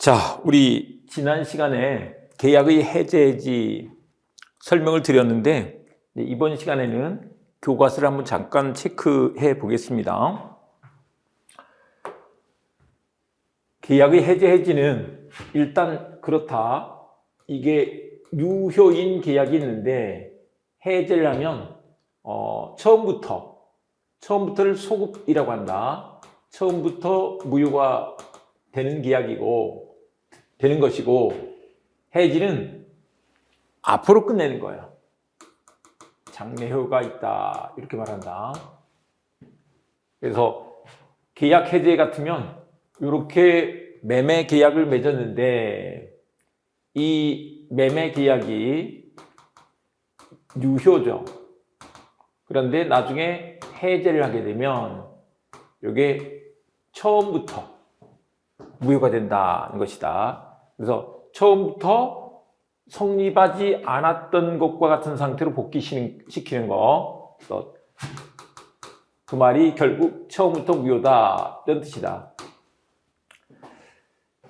자, 우리 지난 시간에 계약의 해제해지 설명을 드렸는데 이번 시간에는 교과서를 한번 잠깐 체크해 보겠습니다. 계약의 해제해지는 일단 그렇다. 이게 유효인 계약이 있는데 해제를 하면 처음부터를 소급이라고 한다. 처음부터 무효가 되는 계약이고 되는 것이고, 해지는 앞으로 끝내는 거예요. 장래효가 있다 이렇게 말한다. 그래서 계약 해제 같으면 이렇게 매매 계약을 맺었는데 이 매매 계약이 유효죠. 그런데 나중에 해제를 하게 되면 이게 처음부터 무효가 된다는 것이다. 그래서 처음부터 성립하지 않았던 것과 같은 상태로 복귀시키는 거. 그 말이 결국 처음부터 무효다 이런 뜻이다.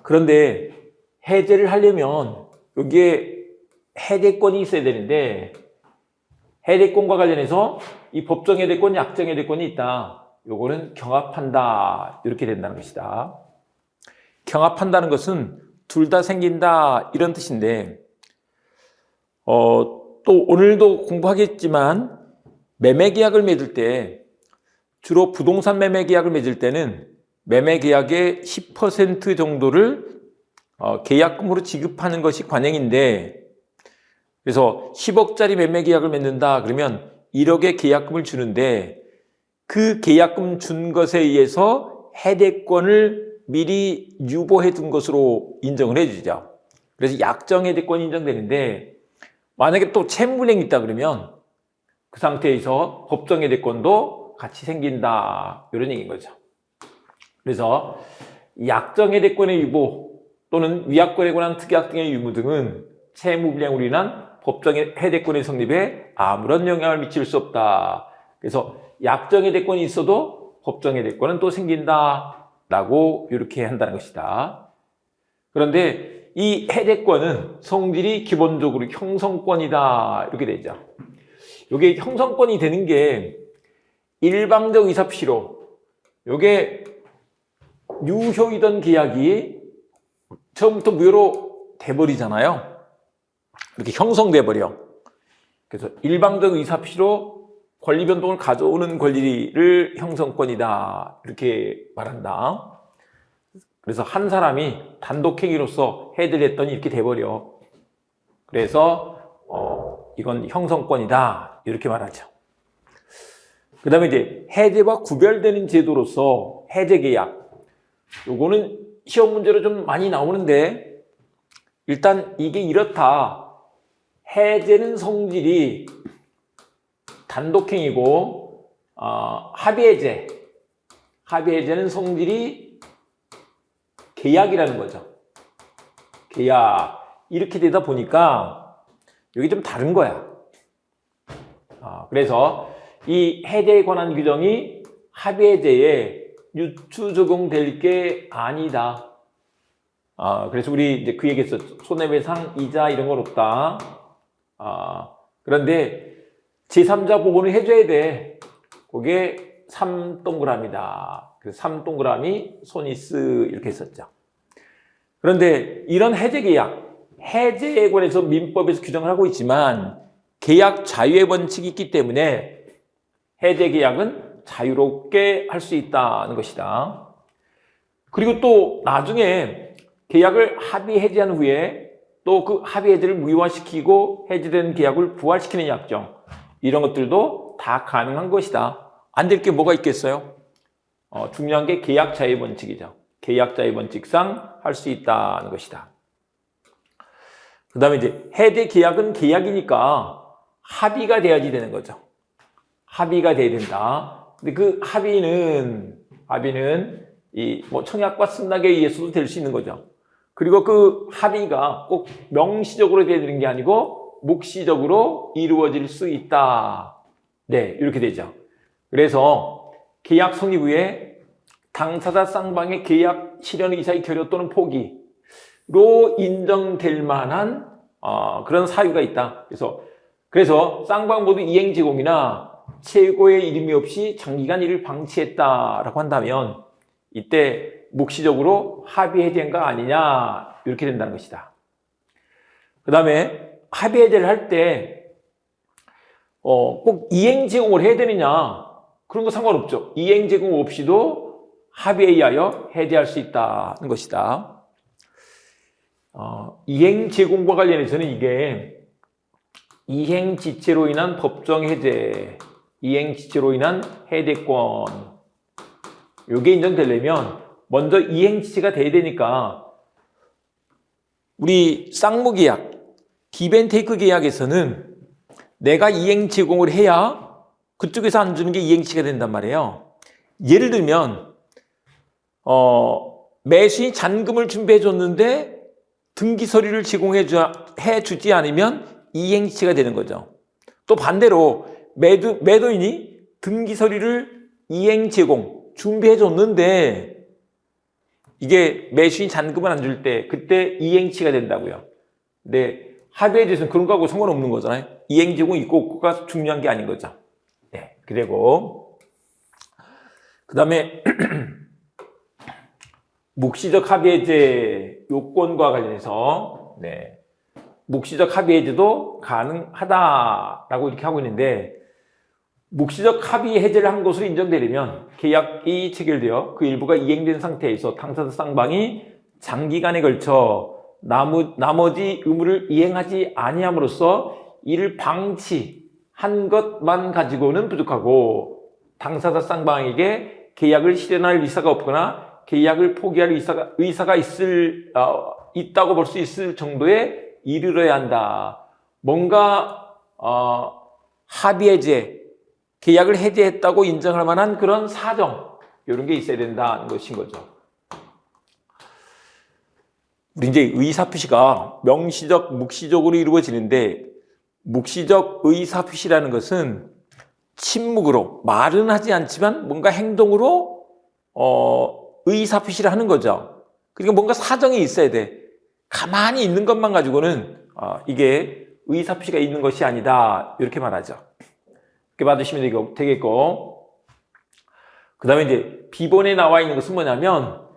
그런데 해제를 하려면 여기에 해제권이 있어야 되는데 해제권과 관련해서 이 법정 해제권, 약정 해제권이 있다. 요거는 경합한다 이렇게 된다는 것이다. 경합한다는 것은 둘 다 생긴다 이런 뜻인데 또 오늘도 공부하겠지만 매매 계약을 맺을 때 주로 부동산 매매 계약을 맺을 때는 매매 계약의 10% 정도를 계약금으로 지급하는 것이 관행인데, 그래서 10억짜리 매매 계약을 맺는다 그러면 1억의 계약금을 주는데 그 계약금 준 것에 의해서 해대권을 미리 유보해 둔 것으로 인정을 해주죠. 그래서 약정 해대권이 인정되는데, 만약에 또 채무불이행이 있다 그러면 그 상태에서 법정 해대권도 같이 생긴다 이런 얘기인 거죠. 그래서 약정 해대권의 유보 또는 위약권에 관한 특약 등의 유무 등은 채무불이행으로 인한 법정 해대권의 성립에 아무런 영향을 미칠 수 없다. 그래서 약정 해대권이 있어도 법정 해대권은 또 생긴다 라고 이렇게 한다는 것이다. 그런데 이 해대권은 성질이 기본적으로 형성권이다 이렇게 되죠. 이게 형성권이 되는 게 일방적 의사표시로, 이게 유효이던 계약이 처음부터 무효로 돼버리잖아요. 이렇게 형성돼 버려. 그래서 일방적 의사표시로 권리 변동을 가져오는 권리를 형성권이다 이렇게 말한다. 그래서 한 사람이 단독행위로서 해제를 했더니 이렇게 돼버려. 그래서 이건 형성권이다 이렇게 말하죠. 그 다음에 이제 해제와 구별되는 제도로서 해제계약, 요거는 시험 문제로 좀 많이 나오는데 일단 이게 이렇다. 해제는 성질이 단독행위고 합의해제는 성질이 계약이라는 거죠. 계약 이렇게 되다 보니까 여기 좀 다른 거야. 그래서 이 해제에 관한 규정이 합의해제에 유추 적용될 게 아니다. 그래서 우리 이제 그 얘기했었죠. 손해배상, 이자 이런 건 없다. 그런데 제3자 보고는 해줘야 돼. 그게 3동그라미다. 그래서 3동그라미 손이스 이렇게 했었죠. 그런데 이런 해제계약, 해제에 관해서 민법에서 규정을 하고 있지만 계약 자유의 원칙이 있기 때문에 해제계약은 자유롭게 할 수 있다는 것이다. 그리고 또 나중에 계약을 합의 해제한 후에 또 그 합의 해제를 무효화시키고 해제된 계약을 부활시키는 약정, 이런 것들도 다 가능한 것이다. 안 될 게 뭐가 있겠어요? 중요한 게 계약 자유의 원칙이죠. 계약 자유의 원칙상 할 수 있다는 것이다. 그 다음에 이제 해제 계약은 계약이니까 합의가 돼야지 되는 거죠. 합의가 돼야 된다. 근데 그 합의는 이 청약과 승낙에 의해서도 될 수 있는 거죠. 그리고 그 합의가 꼭 명시적으로 돼야 되는 게 아니고 묵시적으로 이루어질 수 있다. 네, 이렇게 되죠. 그래서 계약 성립 후에 당사자 쌍방의 계약 실현 의사의 결여 또는 포기, 인정될 만한 그런 사유가 있다. 그래서 쌍방모두 이행 제공이나 최고의 이름이 없이 장기간 이를 방치했다라고 한다면 이때 묵시적으로 합의 해제인 거 아니냐 이렇게 된다는 것이다. 그 다음에 합의 해제를 할 때 꼭 이행 제공을 해야 되느냐 그런 거 상관없죠. 이행 제공 없이도 합의에 의하여 해제할 수 있다는 것이다. 이행 제공과 관련해서는 이게 이행 지체로 인한 법정 해제, 이행 지체로 인한 해제권 이게 인정되려면 먼저 이행 지체가 돼야 되니까 우리 쌍무 계약, 기브앤테이크 계약에서는 내가 이행 제공을 해야 그쪽에서 안 주는 게 이행 지체가 된단 말이에요. 예를 들면 매수인이 잔금을 준비해 줬는데 등기 서류를 제공해 주지 않으면 이행 지체가 되는 거죠. 또 반대로 매도인이 등기 서류를 이행 제공 준비해 줬는데 이게 매수인 잔금을 안 줄 때 그때 이행 지체가 된다고요. 근데 합의에 대해서는 그런 거하고 상관없는 거잖아요. 이행 제공 있고 없고가 중요한 게 아닌 거죠. 네, 그리고 그 다음에 묵시적 합의 해제 요건과 관련해서 묵시적 합의 해제도 가능하다라고 이렇게 하고 있는데 묵시적 합의 해제를 한 것으로 인정되려면 계약이 체결되어 그 일부가 이행된 상태에서 당사자 쌍방이 장기간에 걸쳐 나머지 의무를 이행하지 아니함으로써 이를 방치한 것만 가지고는 부족하고 당사자 쌍방에게 계약을 실현할 의사가 없거나 계약을 포기할 의사가 있다고 볼 수 있을 정도에 이르러야 한다. 뭔가 합의 해제, 계약을 해제했다고 인정할 만한 그런 사정 이런 게 있어야 된다는 것인 거죠. 우리 이제 의사표시가 명시적, 묵시적으로 이루어지는데 묵시적 의사표시라는 것은 침묵으로 말은 하지 않지만 뭔가 행동으로 의사표시를 하는 거죠. 그러니까 뭔가 사정이 있어야 돼. 가만히 있는 것만 가지고는 이게 의사표시가 있는 것이 아니다 이렇게 말하죠. 이렇게 받으시면 되겠고 그 다음에 이제 비본에 나와 있는 것은 뭐냐면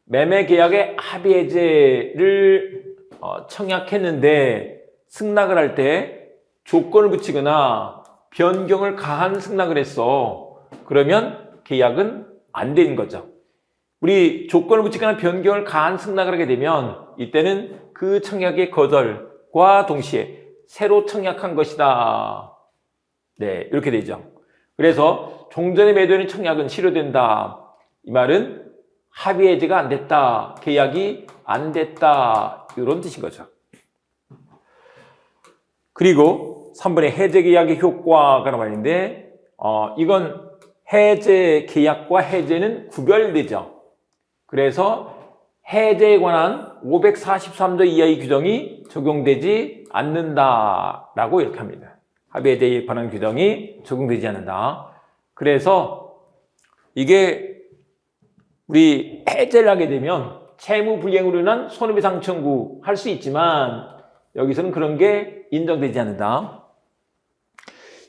매매계약의 합의해제를 청약했는데 승낙을 할 때 조건을 붙이거나 변경을 가한 승낙을 했어. 그러면 계약은 안 되는 거죠. 우리 조건을 붙이거나 변경을 가한 승낙을 하게 되면 이때는 그 청약의 거절과 동시에 새로 청약한 것이다. 네, 이렇게 되죠. 그래서 종전에 매도인 청약은 실효된다. 이 말은 합의 해제가 안 됐다. 계약이 안 됐다. 이런 뜻인 거죠. 그리고 3번에 해제 계약의 효과가 나와 있는데 이건 해제 계약과 해제는 구별되죠. 그래서 해제에 관한 543조 이하의 규정이 적용되지 않는다라고 이렇게 합니다. 합의 해제에 관한 규정이 적용되지 않는다. 그래서 이게 우리 해제를 하게 되면 채무 불이행으로 인한 손해배상 청구할 수 있지만 여기서는 그런 게 인정되지 않는다.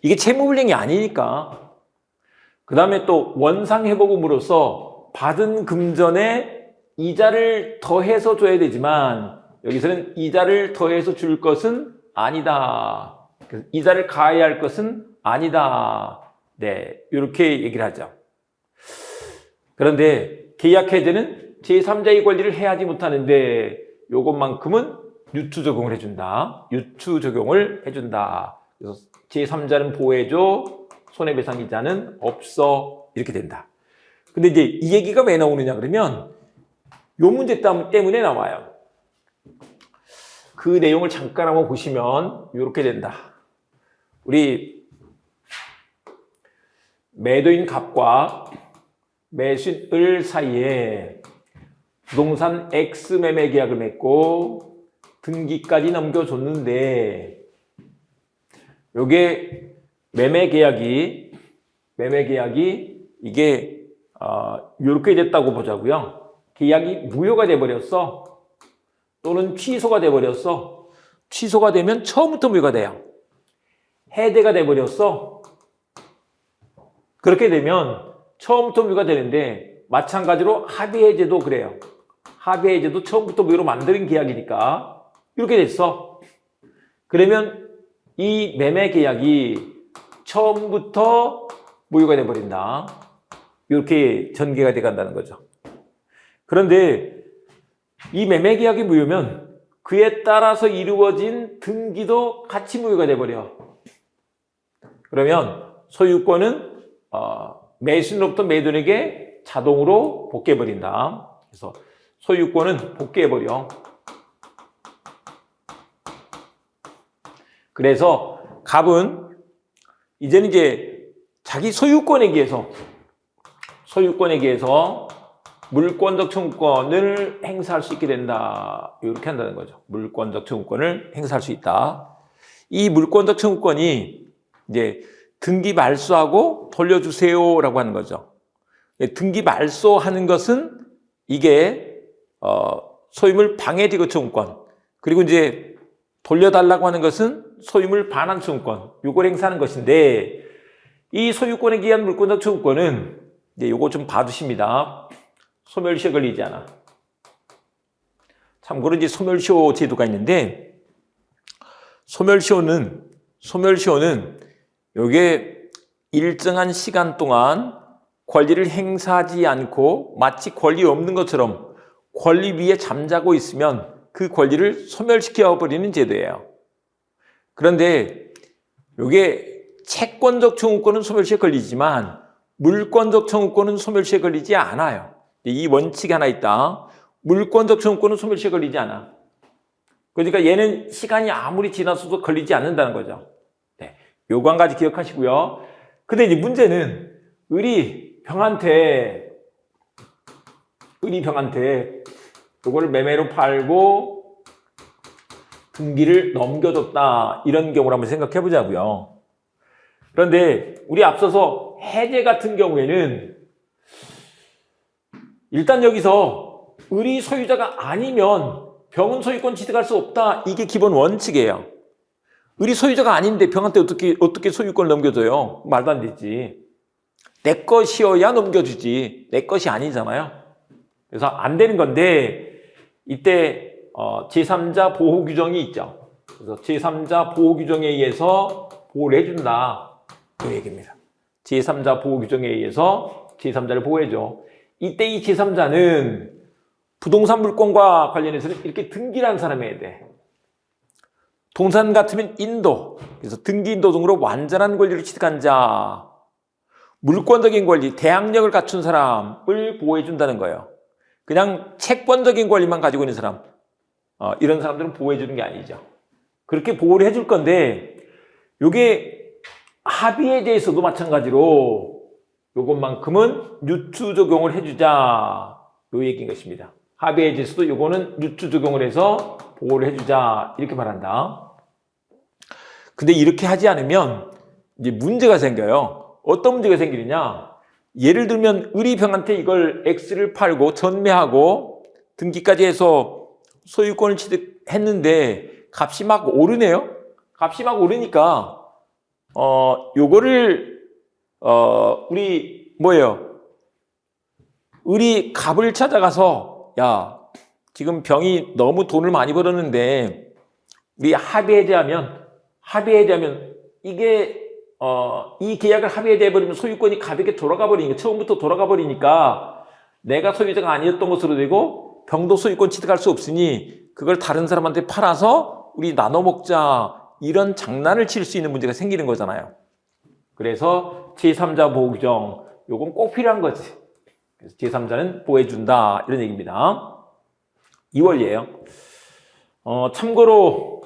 이게 채무 불이행이 아니니까. 그 다음에 또 원상회복음으로써 받은 금전에 이자를 더해서 줘야 되지만 여기서는 이자를 더해서 줄 것은 아니다. 이자를 가해야 할 것은 아니다. 네, 이렇게 얘기를 하죠. 그런데 계약 해제는 제3자의 권리를 해하지 못하는데 이것만큼은 유추 적용을 해준다. 유추 적용을 해준다. 그래서 제3자는 보호해줘. 손해배상 이자는 없어. 이렇게 된다. 근데 이제 이 얘기가 왜 나오느냐 그러면 요 문제 때문에 나와요. 그 내용을 잠깐 한번 보시면 이렇게 된다. 우리 매도인 갑과 매수인 을 사이에 부동산 X 매매 계약을 맺고 등기까지 넘겨줬는데 요게 매매 계약이 이게 이렇게 됐다고 보자고요. 계약이 무효가 돼 버렸어. 또는 취소가 돼버렸어. 취소가 되면 처음부터 무효가 돼요. 해제가 돼버렸어. 그렇게 되면 처음부터 무효가 되는데 마찬가지로 합의해제도 그래요. 합의해제도 처음부터 무효로 만드는 계약이니까 이렇게 됐어. 그러면 이 매매 계약이 처음부터 무효가 돼버린다. 이렇게 전개가 돼간다는 거죠. 그런데 이 매매 계약이 무효면 그에 따라서 이루어진 등기도 같이 무효가 돼버려. 그러면 소유권은 매수인으로부터 매도인에게 자동으로 복귀해버린다. 그래서 소유권은 복귀해버려. 그래서 갑은 이제는 이제 자기 소유권에 의해서 물권적 청구권을 행사할 수 있게 된다. 이렇게 한다는 거죠. 물권적 청구권을 행사할 수 있다. 이 물권적 청구권이 이제 등기 말소하고 돌려주세요라고 하는 거죠. 등기 말소하는 것은 이게 소유물 방해지거 청구권, 그리고 이제 돌려달라고 하는 것은 소유물 반환 청구권, 요걸 행사하는 것인데, 이 소유권에 기한 물권적 청구권은 이제 요거 좀 봐주십니다. 소멸시효 걸리지 않아. 참고로 이제 소멸시효 제도가 있는데, 소멸시효는 요게 일정한 시간 동안 권리를 행사하지 않고 마치 권리 없는 것처럼 권리 위에 잠자고 있으면 그 권리를 소멸시켜버리는 제도예요. 그런데 요게 채권적 청구권은 소멸시효에 걸리지만 물권적 청구권은 소멸시효에 걸리지 않아요. 이 원칙이 하나 있다. 물권적 청구권은 소멸시효에 걸리지 않아. 그러니까 얘는 시간이 아무리 지났어도 걸리지 않는다는 거죠. 네, 요거 한 가지 기억하시고요. 근데 이제 문제는 의리병한테 요거를 매매로 팔고 등기를 넘겨줬다. 이런 경우를 한번 생각해 보자고요. 그런데 우리 앞서서 해제 같은 경우에는 일단 여기서 의리 소유자가 아니면 병은 소유권 취득할 수 없다. 이게 기본 원칙이에요. 의리 소유자가 아닌데 병한테 어떻게 소유권을 넘겨줘요? 말도 안 되지. 내 것이어야 넘겨주지. 내 것이 아니잖아요. 그래서 안 되는 건데 이때 제3자 보호 규정이 있죠. 그래서 제3자 보호 규정에 의해서 보호를 해준다. 그 얘기입니다. 제3자 보호 규정에 의해서 제3자를 보호해줘. 이때 이 제3자는 부동산 물권과 관련해서는 이렇게 등기를 한 사람이 해야 돼. 동산 같으면 인도, 그래서 등기 인도 등으로 완전한 권리를 취득한 자, 물권적인 권리, 대항력을 갖춘 사람을 보호해준다는 거예요. 그냥 채권적인 권리만 가지고 있는 사람, 이런 사람들은 보호해주는 게 아니죠. 그렇게 보호를 해줄 건데, 요게 합의에 대해서도 마찬가지로 요것만큼은 유추 적용을 해주자, 요 얘기인 것입니다. 합의에 대해서도 요거는 유추 적용을 해서 보호를 해주자, 이렇게 말한다. 근데 이렇게 하지 않으면 이제 문제가 생겨요. 어떤 문제가 생기느냐? 예를 들면 의리병한테 이걸 X를 팔고 전매하고 등기까지 해서 소유권을 취득했는데 값이 막 오르네요. 값이 막 오르니까 요거를 우리 의리 갑을 찾아가서 야, 지금 병이 너무 돈을 많이 벌었는데 우리 합의해제하면 이게 이 계약을 합의해 버리면 소유권이 갑에게 돌아가 버리니까, 처음부터 돌아가 버리니까 내가 소유자가 아니었던 것으로 되고 병도 소유권 취득할 수 없으니 그걸 다른 사람한테 팔아서 우리 나눠 먹자, 이런 장난을 칠 수 있는 문제가 생기는 거잖아요. 그래서 제3자 보호 규정, 요건 꼭 필요한 거지. 그래서 제3자는 보호해준다, 이런 얘기입니다. 2월이에요. 참고로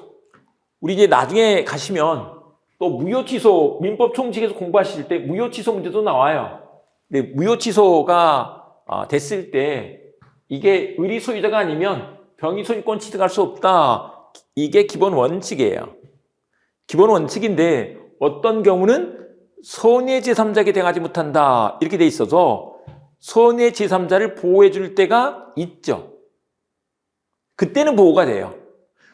우리 이제 나중에 가시면 또 무효취소, 민법 총칙에서 공부하실 때 무효취소 문제도 나와요. 근데 무효취소가 됐을 때 이게 의리 소유자가 아니면 병이 소유권 취득할 수 없다. 이게 기본 원칙이에요. 기본 원칙인데 어떤 경우는 선의 제3자에게 대응하지 못한다, 이렇게 돼 있어서 선의 제3자를 보호해 줄 때가 있죠. 그때는 보호가 돼요.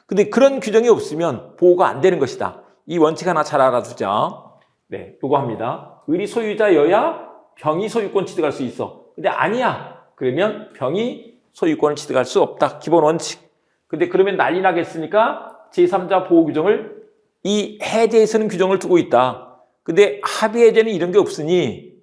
근데 그런 규정이 없으면 보호가 안 되는 것이다. 이 원칙 하나 잘 알아두자. 네, 요거 합니다. 을이 소유자여야 병이 소유권 취득할 수 있어. 근데 아니야. 그러면 병이 소유권을 취득할 수 없다. 기본 원칙. 근데 그러면 난리 나겠으니까 제3자 보호 규정을 이 해제에서는 규정을 두고 있다. 근데 합의 해제는 이런 게 없으니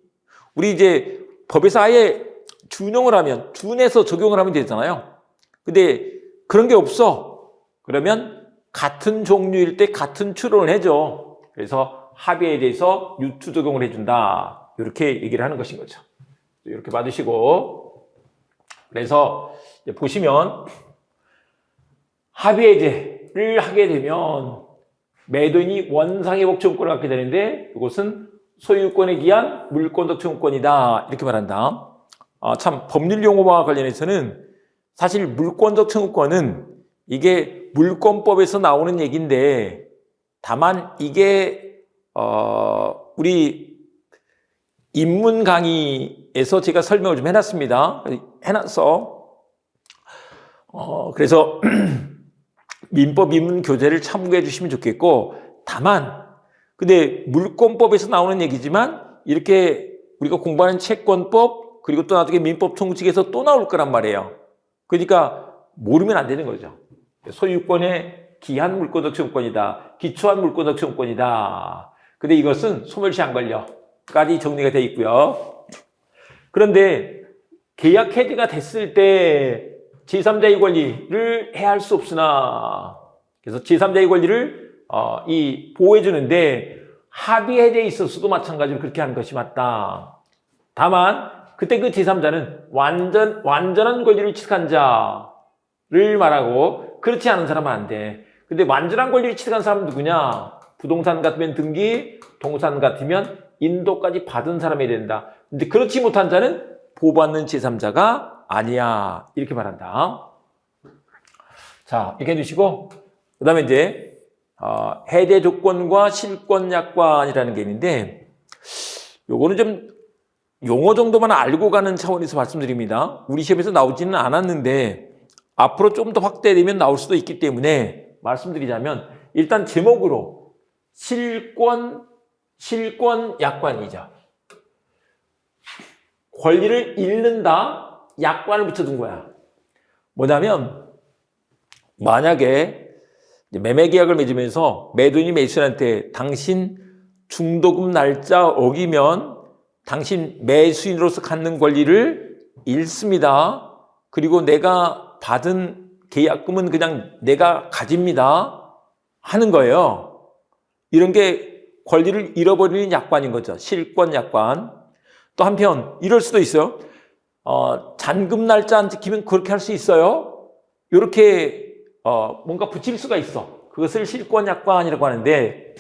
우리 이제 법에서 아예 준용을 하면 준해서 적용을 하면 되잖아요. 근데 그런 게 없어. 그러면 같은 종류일 때 같은 추론을 해줘. 그래서 합의에 대해서 유추 적용을 해준다. 이렇게 얘기를 하는 것인 거죠. 이렇게 받으시고 그래서 보시면 합의 해제를 하게 되면 매도인이 원상회복 청구권을 갖게 되는데 이것은 소유권에 기한 물권적 청구권이다. 이렇게 말한다. 참 법률 용어와 관련해서는 사실 물권적 청구권은 이게 물권법에서 나오는 얘기인데 다만 이게 우리 입문 강의에서 제가 설명을 좀 해놨습니다. 해놨어. 그래서 민법 입문 교재를 참고해 주시면 좋겠고 다만 근데 물권법에서 나오는 얘기지만 이렇게 우리가 공부하는 채권법 그리고 또 나중에 민법 총칙에서 또 나올 거란 말이에요. 그러니까 모르면 안 되는 거죠. 소유권의 기한 물권적 청구권이다. 기초한 물권적 청구권이다. 근데 이것은 소멸시 안 걸려까지 정리가 되어 있고요. 그런데 계약 해지가 됐을 때 제3자의 권리를 해할 수 없으나 그래서 제3자의 권리를 보호해 주는데 합의 해제에 있어서도 마찬가지로 그렇게 하는 것이 맞다. 다만 그때 그 제3자는 완전한 권리를 취득한 자를 말하고 그렇지 않은 사람은 안 돼. 근데 완전한 권리를 취득한 사람은 누구냐? 부동산 같으면 등기, 동산 같으면 인도까지 받은 사람이 된다. 근데 그렇지 못한 자는 보호받는 제3자가 아니야. 이렇게 말한다. 자, 이렇게 해두시고 그 다음에 이제 해제 조건과 실권 약관이라는 게 있는데 요거는 좀 용어 정도만 알고 가는 차원에서 말씀드립니다. 우리 시험에서 나오지는 않았는데 앞으로 좀 더 확대되면 나올 수도 있기 때문에 말씀드리자면 일단 제목으로 실권 약관이죠. 권리를 잃는다. 약관을 붙여둔 거야. 뭐냐면 만약에 매매 계약을 맺으면서 매도인이 매수인한테 당신 중도금 날짜 어기면 당신 매수인으로서 갖는 권리를 잃습니다. 그리고 내가 받은 계약금은 그냥 내가 가집니다. 하는 거예요. 이런 게 권리를 잃어버리는 약관인 거죠. 실권 약관. 또 한편 이럴 수도 있어요. 잔금 날짜 안 지키면 그렇게 할 수 있어요. 이렇게 뭔가 붙일 수가 있어. 그것을 실권 약관이라고 하는데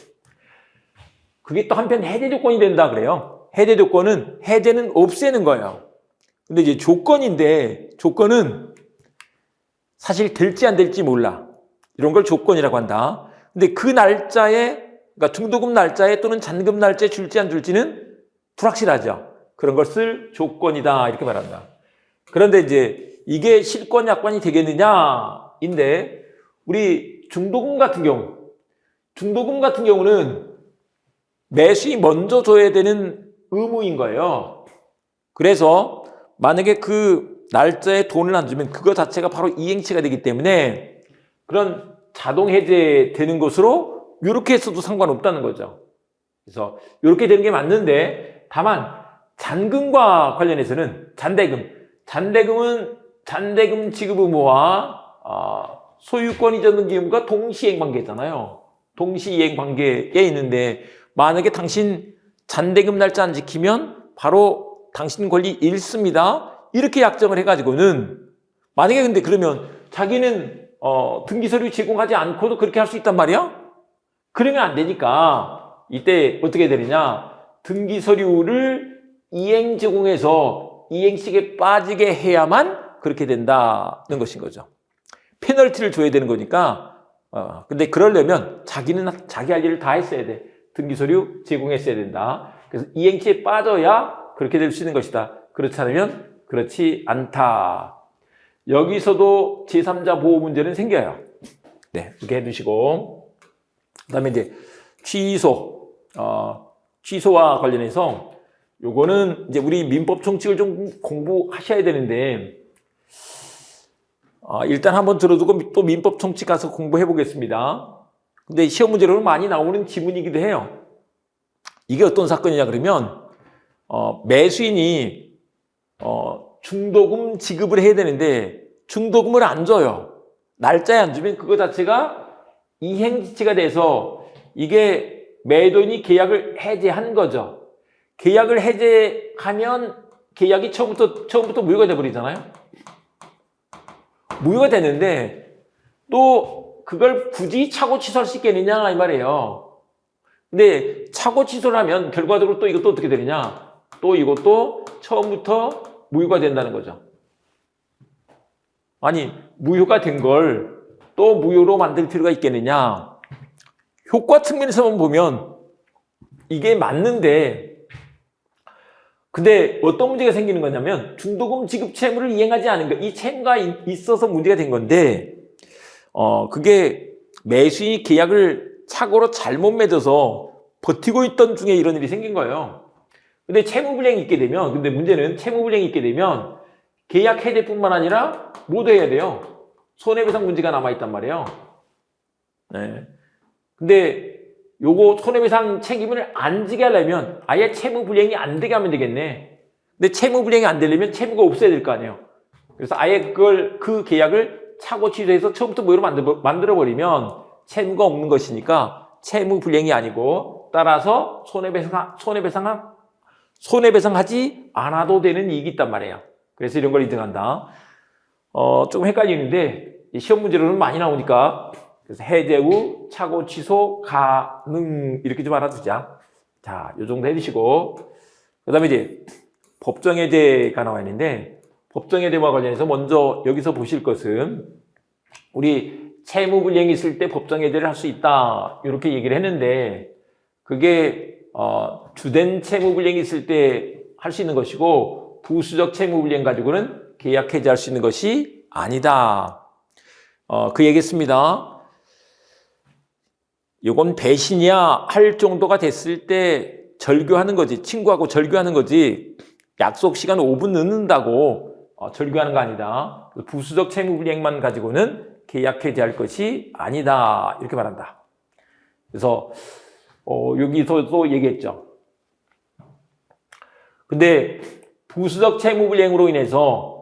그게 또 한편 해제 조건이 된다 그래요. 해제 조건은 해제는 없애는 거예요. 근데 이제 조건인데 조건은 사실 될지 안 될지 몰라. 이런 걸 조건이라고 한다. 근데 그 날짜에 그러니까 중도금 날짜에 또는 잔금 날짜에 줄지 안 줄지는 불확실하죠. 그런 것을 조건이다 이렇게 말한다. 그런데 이제 이게 실권 약관이 되겠느냐인데 우리 중도금 같은 경우는 매수인이 먼저 줘야 되는 의무인 거예요. 그래서 만약에 그 날짜에 돈을 안 주면 그거 자체가 바로 이행치가 되기 때문에 그런 자동 해제되는 것으로 이렇게 했어도 상관없다는 거죠. 그래서 이렇게 되는 게 맞는데 다만 잔금과 관련해서는 잔대금은 잔대금 지급 의무와 소유권 이전 등기 의무가 동시이행 관계잖아요. 동시이행 관계에 있는데 만약에 당신 잔대금 날짜 안 지키면 바로 당신 권리 잃습니다. 이렇게 약정을 해가지고는 만약에 근데 그러면 자기는 등기서류 제공하지 않고도 그렇게 할 수 있단 말이야? 그러면 안 되니까 이때 어떻게 되느냐? 등기서류를 이행 제공해서 이행식에 빠지게 해야만 그렇게 된다는 것인 거죠. 페널티를 줘야 되는 거니까 근데 그러려면 자기는 자기 할 일을 다 했어야 돼. 등기서류 제공했어야 된다. 그래서 이행시에 빠져야 그렇게 될 수 있는 것이다. 그렇지 않으면 그렇지 않다. 여기서도 제3자 보호 문제는 생겨요. 네, 이렇게 해두시고. 그 다음에 이제 취소와 관련해서 요거는 이제 우리 민법 총칙을 좀 공부하셔야 되는데, 일단 한번 들어두고 또 민법 총칙 가서 공부해 보겠습니다. 근데 시험 문제로는 많이 나오는 지문이기도 해요. 이게 어떤 사건이냐 그러면, 매수인이, 중도금 지급을 해야 되는데, 중도금을 안 줘요. 날짜에 안 주면 그거 자체가 이행지체가 돼서 이게 매도인이 계약을 해제한 거죠. 계약을 해제하면 계약이 처음부터 무효가 돼버리잖아요. 무효가 되는데 또 그걸 굳이 차고 취소할 수 있겠느냐 이 말이에요. 근데 차고 취소를 하면 결과적으로 또 이것도 어떻게 되느냐, 또 이것도 처음부터 무효가 된다는 거죠. 아니, 무효가 된 걸 또 무효로 만들 필요가 있겠느냐. 효과 측면에서만 보면 이게 맞는데, 근데 어떤 문제가 생기는 거냐면 중도금 지급 채무를 이행하지 않은 거, 이 채무가 있어서 문제가 된 건데, 그게 매수인이 계약을 착오로 잘못 맺어서 버티고 있던 중에 이런 일이 생긴 거예요. 근데 채무불이행이 있게 되면, 근데 문제는 채무불이행이 있게 되면 계약 해제뿐만 아니라 뭐도 해야 돼요. 손해배상 문제가 남아있단 말이에요. 네. 근데 요거 손해배상 책임을 안 지게 하려면 아예 채무불이행이 안 되게 하면 되겠네. 근데 채무불이행이 안 되려면 채무가 없어야 될 거 아니에요. 그래서 아예 그 계약을 차고 취소해서 처음부터 무효로 만들어버리면 채무가 없는 것이니까 채무불이행이 아니고, 따라서 손해배상하지 않아도 되는 이익이 있단 말이에요. 그래서 이런 걸 인정한다. 조금 헷갈리는데 시험 문제로는 많이 나오니까, 그래서 해제 후 차고 취소 가능 이렇게 좀 알아두자. 자, 요 정도 해주시고, 그 다음에 이제 법정해제가 나와 있는데, 법정해제와 관련해서 먼저 여기서 보실 것은, 우리 채무불이행이 있을 때 법정해제를 할 수 있다 이렇게 얘기를 했는데, 그게 주된 채무불이행이 있을 때 할 수 있는 것이고, 부수적 채무불이행 가지고는 계약 해제할 수 있는 것이 아니다. 그 얘기했습니다. 이건 배신이야 할 정도가 됐을 때 절교하는 거지. 친구하고 절교하는 거지. 약속 시간 5분 늦는다고 절교하는 거 아니다. 부수적 채무불이행만 가지고는 계약 해제할 것이 아니다. 이렇게 말한다. 그래서 여기서도 얘기했죠. 근데 부수적 채무불이행으로 인해서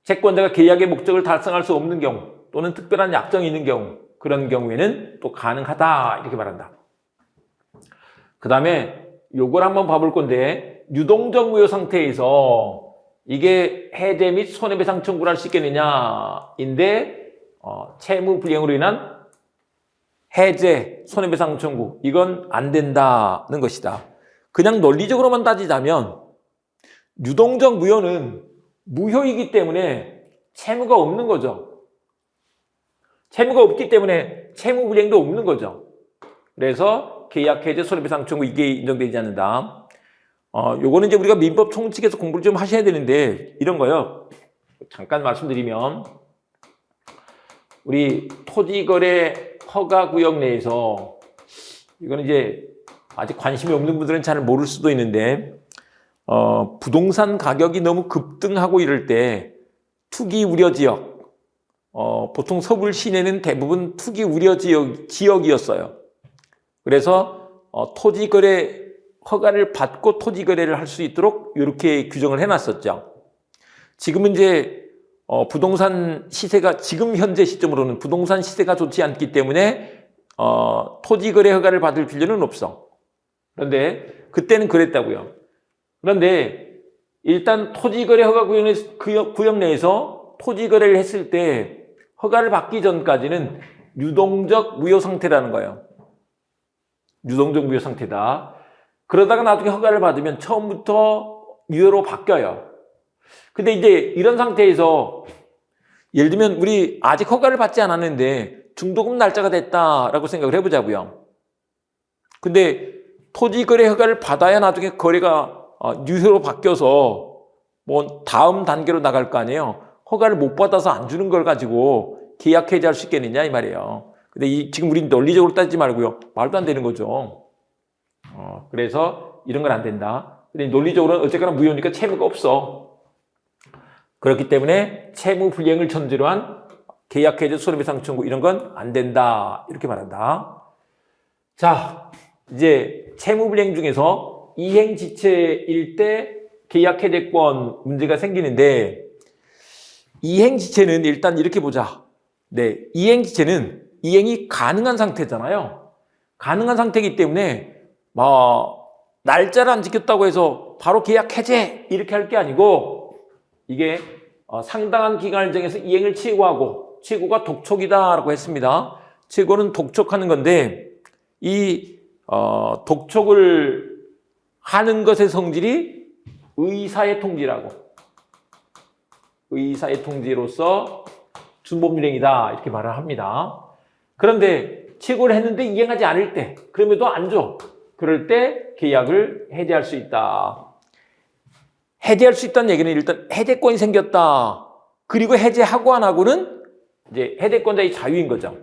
채권자가 계약의 목적을 달성할 수 없는 경우, 또는 특별한 약정이 있는 경우, 그런 경우에는 또 가능하다 이렇게 말한다. 그 다음에 요걸 한번 봐볼 건데, 유동적 무효 상태에서 이게 해제 및 손해배상 청구를 할 수 있겠느냐인데, 채무불이행으로 인한 해제, 손해배상 청구, 이건 안 된다는 것이다. 그냥 논리적으로만 따지자면 유동적 무효는 무효이기 때문에 채무가 없는 거죠. 채무가 없기 때문에 채무불이행도 없는 거죠. 그래서 계약 해제, 손해배상 청구 이게 인정되지 않는다. 요거는 이제 우리가 민법 총칙에서 공부를 좀 하셔야 되는데, 이런 거요. 잠깐 말씀드리면, 우리 토지거래 허가구역 내에서, 이거는 이제 아직 관심이 없는 분들은 잘 모를 수도 있는데, 부동산 가격이 너무 급등하고 이럴 때 투기 우려 지역, 보통 서울 시내는 대부분 투기 우려 지역이었어요. 그래서 토지거래 허가를 받고 토지거래를 할 수 있도록 이렇게 규정을 해놨었죠. 지금은 이제 부동산 시세가, 지금 현재 시점으로는 부동산 시세가 좋지 않기 때문에 토지거래 허가를 받을 필요는 없어. 그런데 그때는 그랬다고요. 그런데 일단 토지거래 허가 구역 내에서 토지거래를 했을 때 허가를 받기 전까지는 유동적 무효 상태라는 거예요. 유동적 무효 상태다. 그러다가 나중에 허가를 받으면 처음부터 유효로 바뀌어요. 근데 이제 이런 상태에서 예를 들면 우리 아직 허가를 받지 않았는데 중도금 날짜가 됐다라고 생각을 해보자고요. 근데 토지거래 허가를 받아야 나중에 거래가 유효로 바뀌어서 뭐 다음 단계로 나갈 거 아니에요. 허가를 못 받아서 안 주는 걸 가지고 계약 해지할 수 있겠느냐 이 말이에요. 근데 지금 우린 논리적으로 따지지 말고요. 말도 안 되는 거죠. 그래서 이런 건 안 된다. 근데 논리적으로는 어쨌거나 무효니까 채무가 없어. 그렇기 때문에 채무 불이행을 전제로 한 계약 해지 손해배상 청구 이런 건 안 된다. 이렇게 말한다. 자, 이제 채무 불이행 중에서 이행지체일 때 계약 해제권 문제가 생기는데 이행지체는 일단 이렇게 보자. 네, 이행지체는 이행이 가능한 상태잖아요. 가능한 상태이기 때문에 날짜를 안 지켰다고 해서 바로 계약 해제 이렇게 할 게 아니고 이게 상당한 기간을 정해서 이행을 최고하고 최고가 독촉이다라고 했습니다. 최고는 독촉하는 건데 이 독촉을 하는 것의 성질이 의사의 통지라고 의사의 통지로서 준법률행이다 이렇게 말을 합니다. 그런데 최고를 했는데 이행하지 않을 때 그럼에도 안 줘. 그럴 때 계약을 해제할 수 있다. 해제할 수 있다는 얘기는 일단 해제권이 생겼다. 그리고 해제하고 안 하고는 이제 해제권자의 자유인 거죠.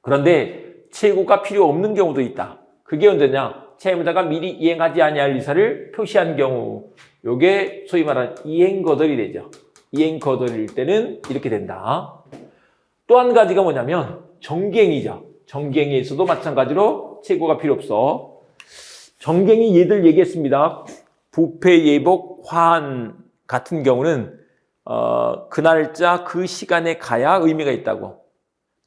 그런데 최고가 필요 없는 경우도 있다. 그게 언제냐? 채무자가 미리 이행하지 아니할 의사를 표시한 경우 요게 소위 말하는 이행거절이 되죠. 이행거절일 때는 이렇게 된다. 또 한 가지가 뭐냐면 정갱이죠. 정갱이에서도 마찬가지로 최고가 필요 없어. 정갱이 예들 얘기했습니다. 부패, 예복, 화한 같은 경우는 그 날짜, 그 시간에 가야 의미가 있다고.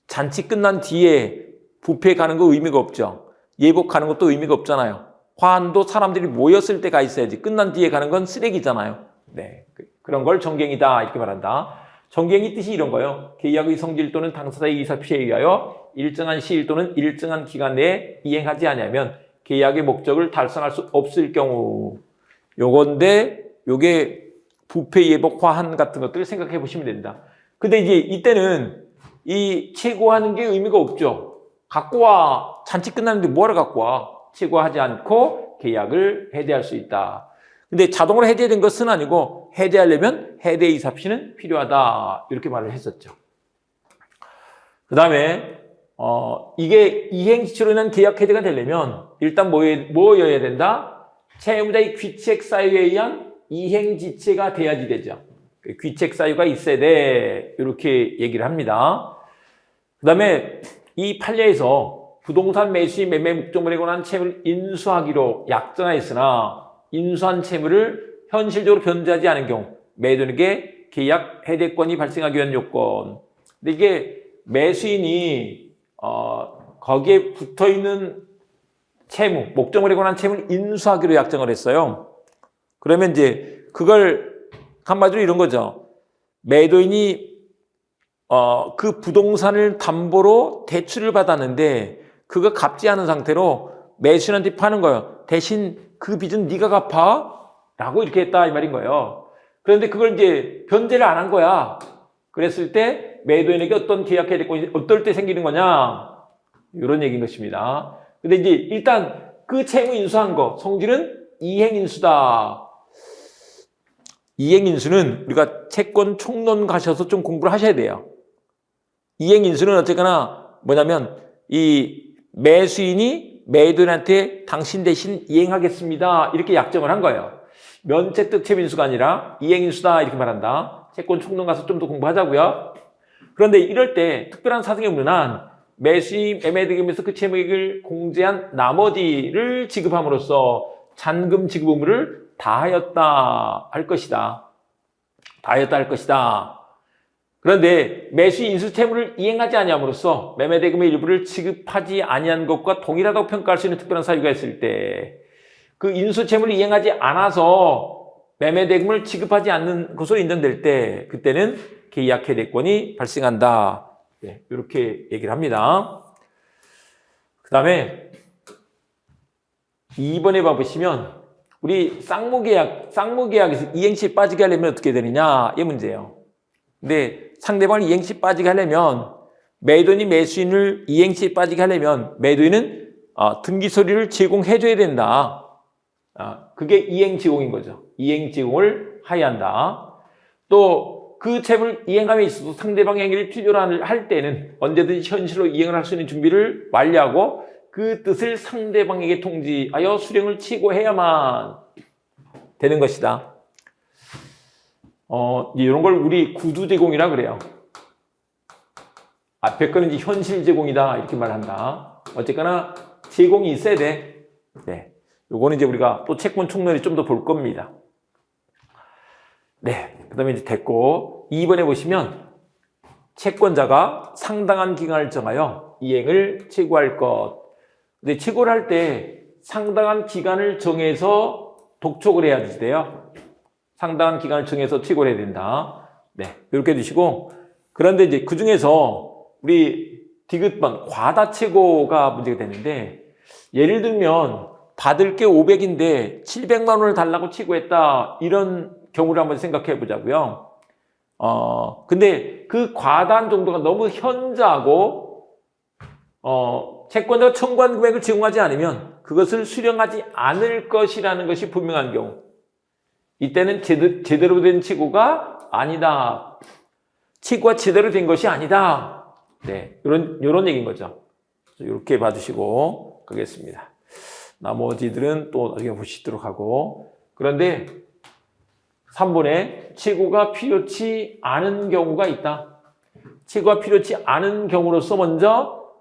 잔치 끝난 뒤에 부패 가는 거 의미가 없죠. 예복 가는 것도 의미가 없잖아요. 화한도 사람들이 모였을 때 가 있어야지. 끝난 뒤에 가는 건 쓰레기잖아요. 네, 그런 걸 정갱이다 이렇게 말한다. 정갱이 뜻이 이런 거예요. 계약의 성질 또는 당사자의 의사 표시에 의하여 일정한 시일 또는 일정한 기간 내에 이행하지 않으면 계약의 목적을 달성할 수 없을 경우 요건데 요게 부패, 예복, 화한 같은 것들을 생각해 보시면 된다. 근데 이제 이때는 이 최고하는 게 의미가 없죠. 갖고 와. 잔치 끝났는데 뭐하러 갖고 와. 최고하지 않고 계약을 해제할 수 있다. 근데 자동으로 해제된 것은 아니고 해제하려면 해제의사표시는 필요하다. 이렇게 말을 했었죠. 그 다음에 이게 이행지체로 인한 계약 해제가 되려면 일단 뭐여야 된다? 채무자의 귀책 사유에 의한 이행지체가 돼야지 되죠. 귀책 사유가 있어야 돼. 이렇게 얘기를 합니다. 그 다음에 이 판례에서 부동산 매수인 매매 목적물에 관한 채무를 인수하기로 약정하였으나 인수한 채무를 현실적으로 변제하지 않은 경우 매도인에게 계약 해제권이 발생하기 위한 요건. 근데 이게 매수인이 거기에 붙어있는 채무, 목적물에 관한 채무를 인수하기로 약정을 했어요. 그러면 이제 그걸 한마디로 이런 거죠. 매도인이 그 부동산을 담보로 대출을 받았는데 그거 갚지 않은 상태로 매수인한테 파는 거예요. 대신 그 빚은 네가 갚아 라고 이렇게 했다 이 말인 거예요. 그런데 그걸 이제 변제를 안 한 거야. 그랬을 때 매도인에게 어떤 계약 해제권이 어떨 때 생기는 거냐 이런 얘기인 것입니다. 근데 이제 일단 그 채무 인수한 거 성질은 이행인수다. 이행인수는 우리가 채권 총론 가셔서 좀 공부를 하셔야 돼요. 이행인수는 어쨌거나 뭐냐면 이 매수인이 매도인한테 당신 대신 이행하겠습니다. 이렇게 약정을 한 거예요. 면책적 채무인수가 아니라 이행인수다 이렇게 말한다. 채권 총론 가서 좀 더 공부하자고요. 그런데 이럴 때 특별한 사정에 없는 한 매수인 매매대금에서 그 채무액을 공제한 나머지를 지급함으로써 잔금 지급 의무를 다하였다 할 것이다. 다하였다 할 것이다. 그런데 매수인 인수 채무를 이행하지 아니함으로써 매매대금의 일부를 지급하지 아니한 것과 동일하다고 평가할 수 있는 특별한 사유가 있을 때 그 인수 채무를 이행하지 않아서 매매대금을 지급하지 않는 것으로 인정될 때 그때는 계약 해제권이 발생한다. 네, 이렇게 얘기를 합니다. 그 다음에 2번에 봐보시면 우리 쌍무계약에서 이행시 빠지게 하려면 어떻게 되느냐 이 문제예요. 근데 상대방을 이행시 빠지게 하려면 매도인이 매수인을 이행시에 빠지게 하려면 매도인은 등기서류를 제공해줘야 된다. 그게 이행지공인 거죠. 이행지공을 하야한다. 또 그 책을 이행함에 있어서 상대방의 행위를 필요로 할 때는 언제든지 현실로 이행을 할 수 있는 준비를 완료하고 그 뜻을 상대방에게 통지하여 수령을 치고해야만 되는 것이다. 이런 걸 우리 구두 제공이라 그래요. 앞에 거는 이제 현실 제공이다 이렇게 말한다. 어쨌거나 제공이 있어야 돼. 네, 요거는 이제 우리가 또 채권 총론이 좀 더 볼 겁니다. 네, 그 다음에 이제 됐고 2번에 보시면 채권자가 상당한 기간을 정하여 이행을 최고할 것. 근데 최고를 할 때 상당한 기간을 정해서 독촉을 해야 돼요. 상당한 기간을 정해서 최고를 해야 된다. 네, 이렇게 두시고 그런데 이제 그 중에서 우리 디귿번 과다 최고가 문제가 되는데 예를 들면 받을 게 500인데 700만 원을 달라고 최고했다. 이런 경우를 한번 생각해 보자고요. 근데 그 과다한 정도가 너무 현저하고 채권자가 청구한 금액을 제공하지 않으면 그것을 수령하지 않을 것이라는 것이 분명한 경우, 이때는 제대로 된 최고가 아니다. 최고가 제대로 된 것이 아니다. 네, 이런 얘기인 거죠. 이렇게 봐주시고 가겠습니다. 나머지들은 또 나중에 보시도록 하고, 그런데 3번에 최고가 필요치 않은 경우가 있다. 최고가 필요치 않은 경우로서 먼저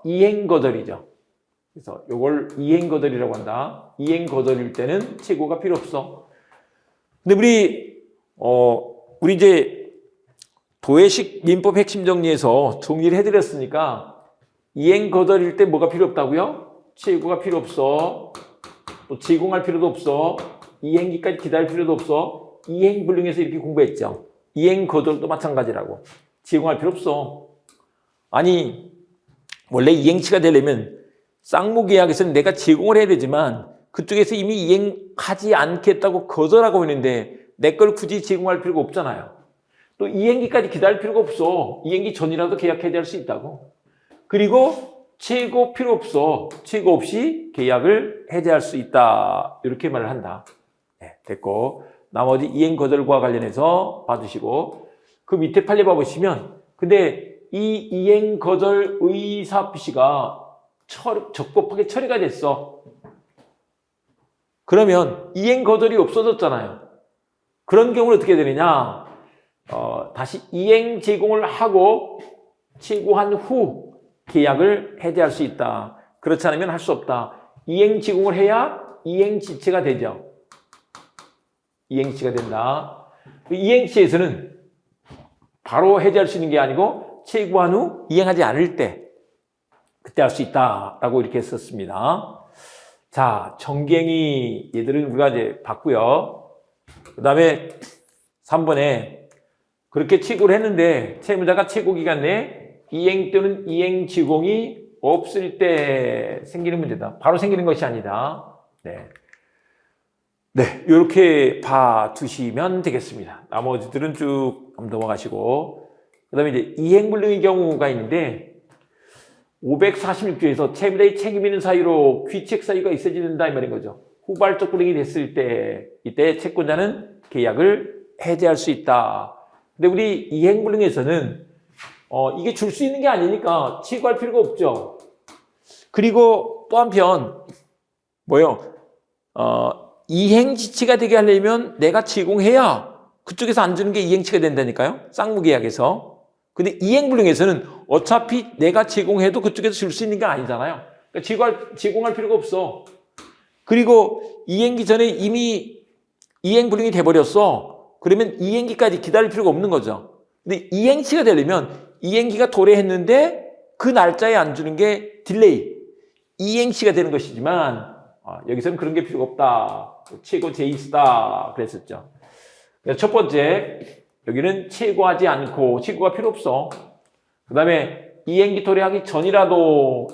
이행거절이죠. 그래서 이걸 이행거절이라고 한다. 이행거절일 때는 최고가 필요 없어. 근데 우리 이제 도해식 민법 핵심 정리에서 정리를 해드렸으니까 이행거절일 때 뭐가 필요 없다고요? 최고가 필요 없어. 또 제공할 필요도 없어. 이행기까지 기다릴 필요도 없어. 이행불능에서 이렇게 공부했죠. 이행거절도 마찬가지라고. 제공할 필요 없어. 아니 원래 이행치가 되려면 쌍무계약에서는 내가 제공을 해야 되지만 그쪽에서 이미 이행하지 않겠다고 거절하고 있는데 내 걸 굳이 제공할 필요가 없잖아요. 또 이행기까지 기다릴 필요가 없어. 이행기 전이라도 계약 해제할 수 있다고. 그리고 최고 필요 없어. 최고 없이 계약을 해제할 수 있다. 이렇게 말을 한다. 네, 됐고 나머지 이행거절과 관련해서 봐주시고 그 밑에 판례 봐보시면 근데 이 이행거절 의사표시가 적법하게 처리가 됐어. 그러면 이행거절이 없어졌잖아요. 그런 경우는 어떻게 되느냐? 다시 이행 제공을 하고 최고한 후 계약을 해제할 수 있다. 그렇지 않으면 할 수 없다. 이행 제공을 해야 이행지체가 되죠. 이행지체가 된다. 이행지체에서는 바로 해제할 수 있는 게 아니고 최고한 후 이행하지 않을 때 그때 할 수 있다라고 이렇게 썼습니다. 자, 정갱이 얘들은 우리가 이제 봤고요. 그 다음에 3번에 그렇게 최고를 했는데 채무자가 최고 기간 내에 이행 또는 이행 제공이 없을 때 생기는 문제다. 바로 생기는 것이 아니다. 네. 네, 이렇게 봐두시면 되겠습니다. 나머지들은 쭉 넘어가시고, 그 다음에 이제 이행불능의 경우가 있는데, 546조에서 채무자의 책임 있는 사유로 귀책 사유가 있어지는다 이 말인 거죠. 후발적 불이익이 됐을 때, 이때 채권자는 계약을 해제할 수 있다. 근데 우리 이행불능에서는 이게 줄 수 있는 게 아니니까 취고할 필요가 없죠. 그리고 또 한편 이행지체가 되게 하려면 내가 제공해야 그쪽에서 안 주는 게 이행치가 된다니까요. 쌍무계약에서. 근데 이행불능에서는 어차피 내가 제공해도 그쪽에서 줄 수 있는 게 아니잖아요. 그러니까 제공할 필요가 없어. 그리고 이행기 전에 이미 이행불능이 돼버렸어. 그러면 이행기까지 기다릴 필요가 없는 거죠. 근데 이행치가 되려면 이행기가 도래했는데 그 날짜에 안 주는 게 딜레이, 이행치가 되는 것이지만 여기서는 그런 게 필요가 없다. 최고 제이스다 그랬었죠. 첫 번째, 여기는 최고하지 않고 최고가 필요 없어. 그 다음에 이행기 도래하기 전이라도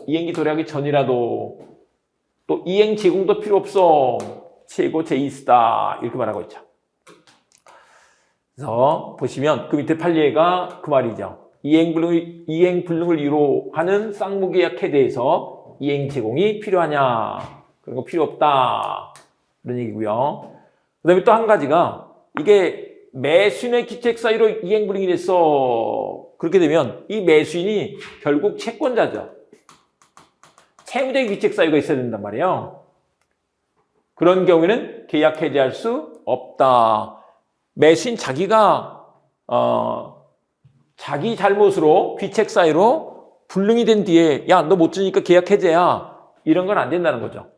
또 이행 제공도 필요 없어. 최고 제이스다 이렇게 말하고 있죠. 그래서 보시면 그 밑에 판례가 그 말이죠. 이행불능을 이유로 하는 쌍무계약에 대해서 이행 제공이 필요하냐? 그런 거 필요 없다. 그런 얘기고요. 그 다음에 또 한 가지가 이게 매수인의 귀책 사유로 이행불능이 됐어. 그렇게 되면 이 매수인이 결국 채권자죠. 채무자의 귀책 사유가 있어야 된단 말이에요. 그런 경우에는 계약 해지할 수 없다. 매수인 자기가 자기 잘못으로 귀책 사유로 불능이 된 뒤에 야, 너 못 주니까 계약 해제야. 이런 건 안 된다는 거죠.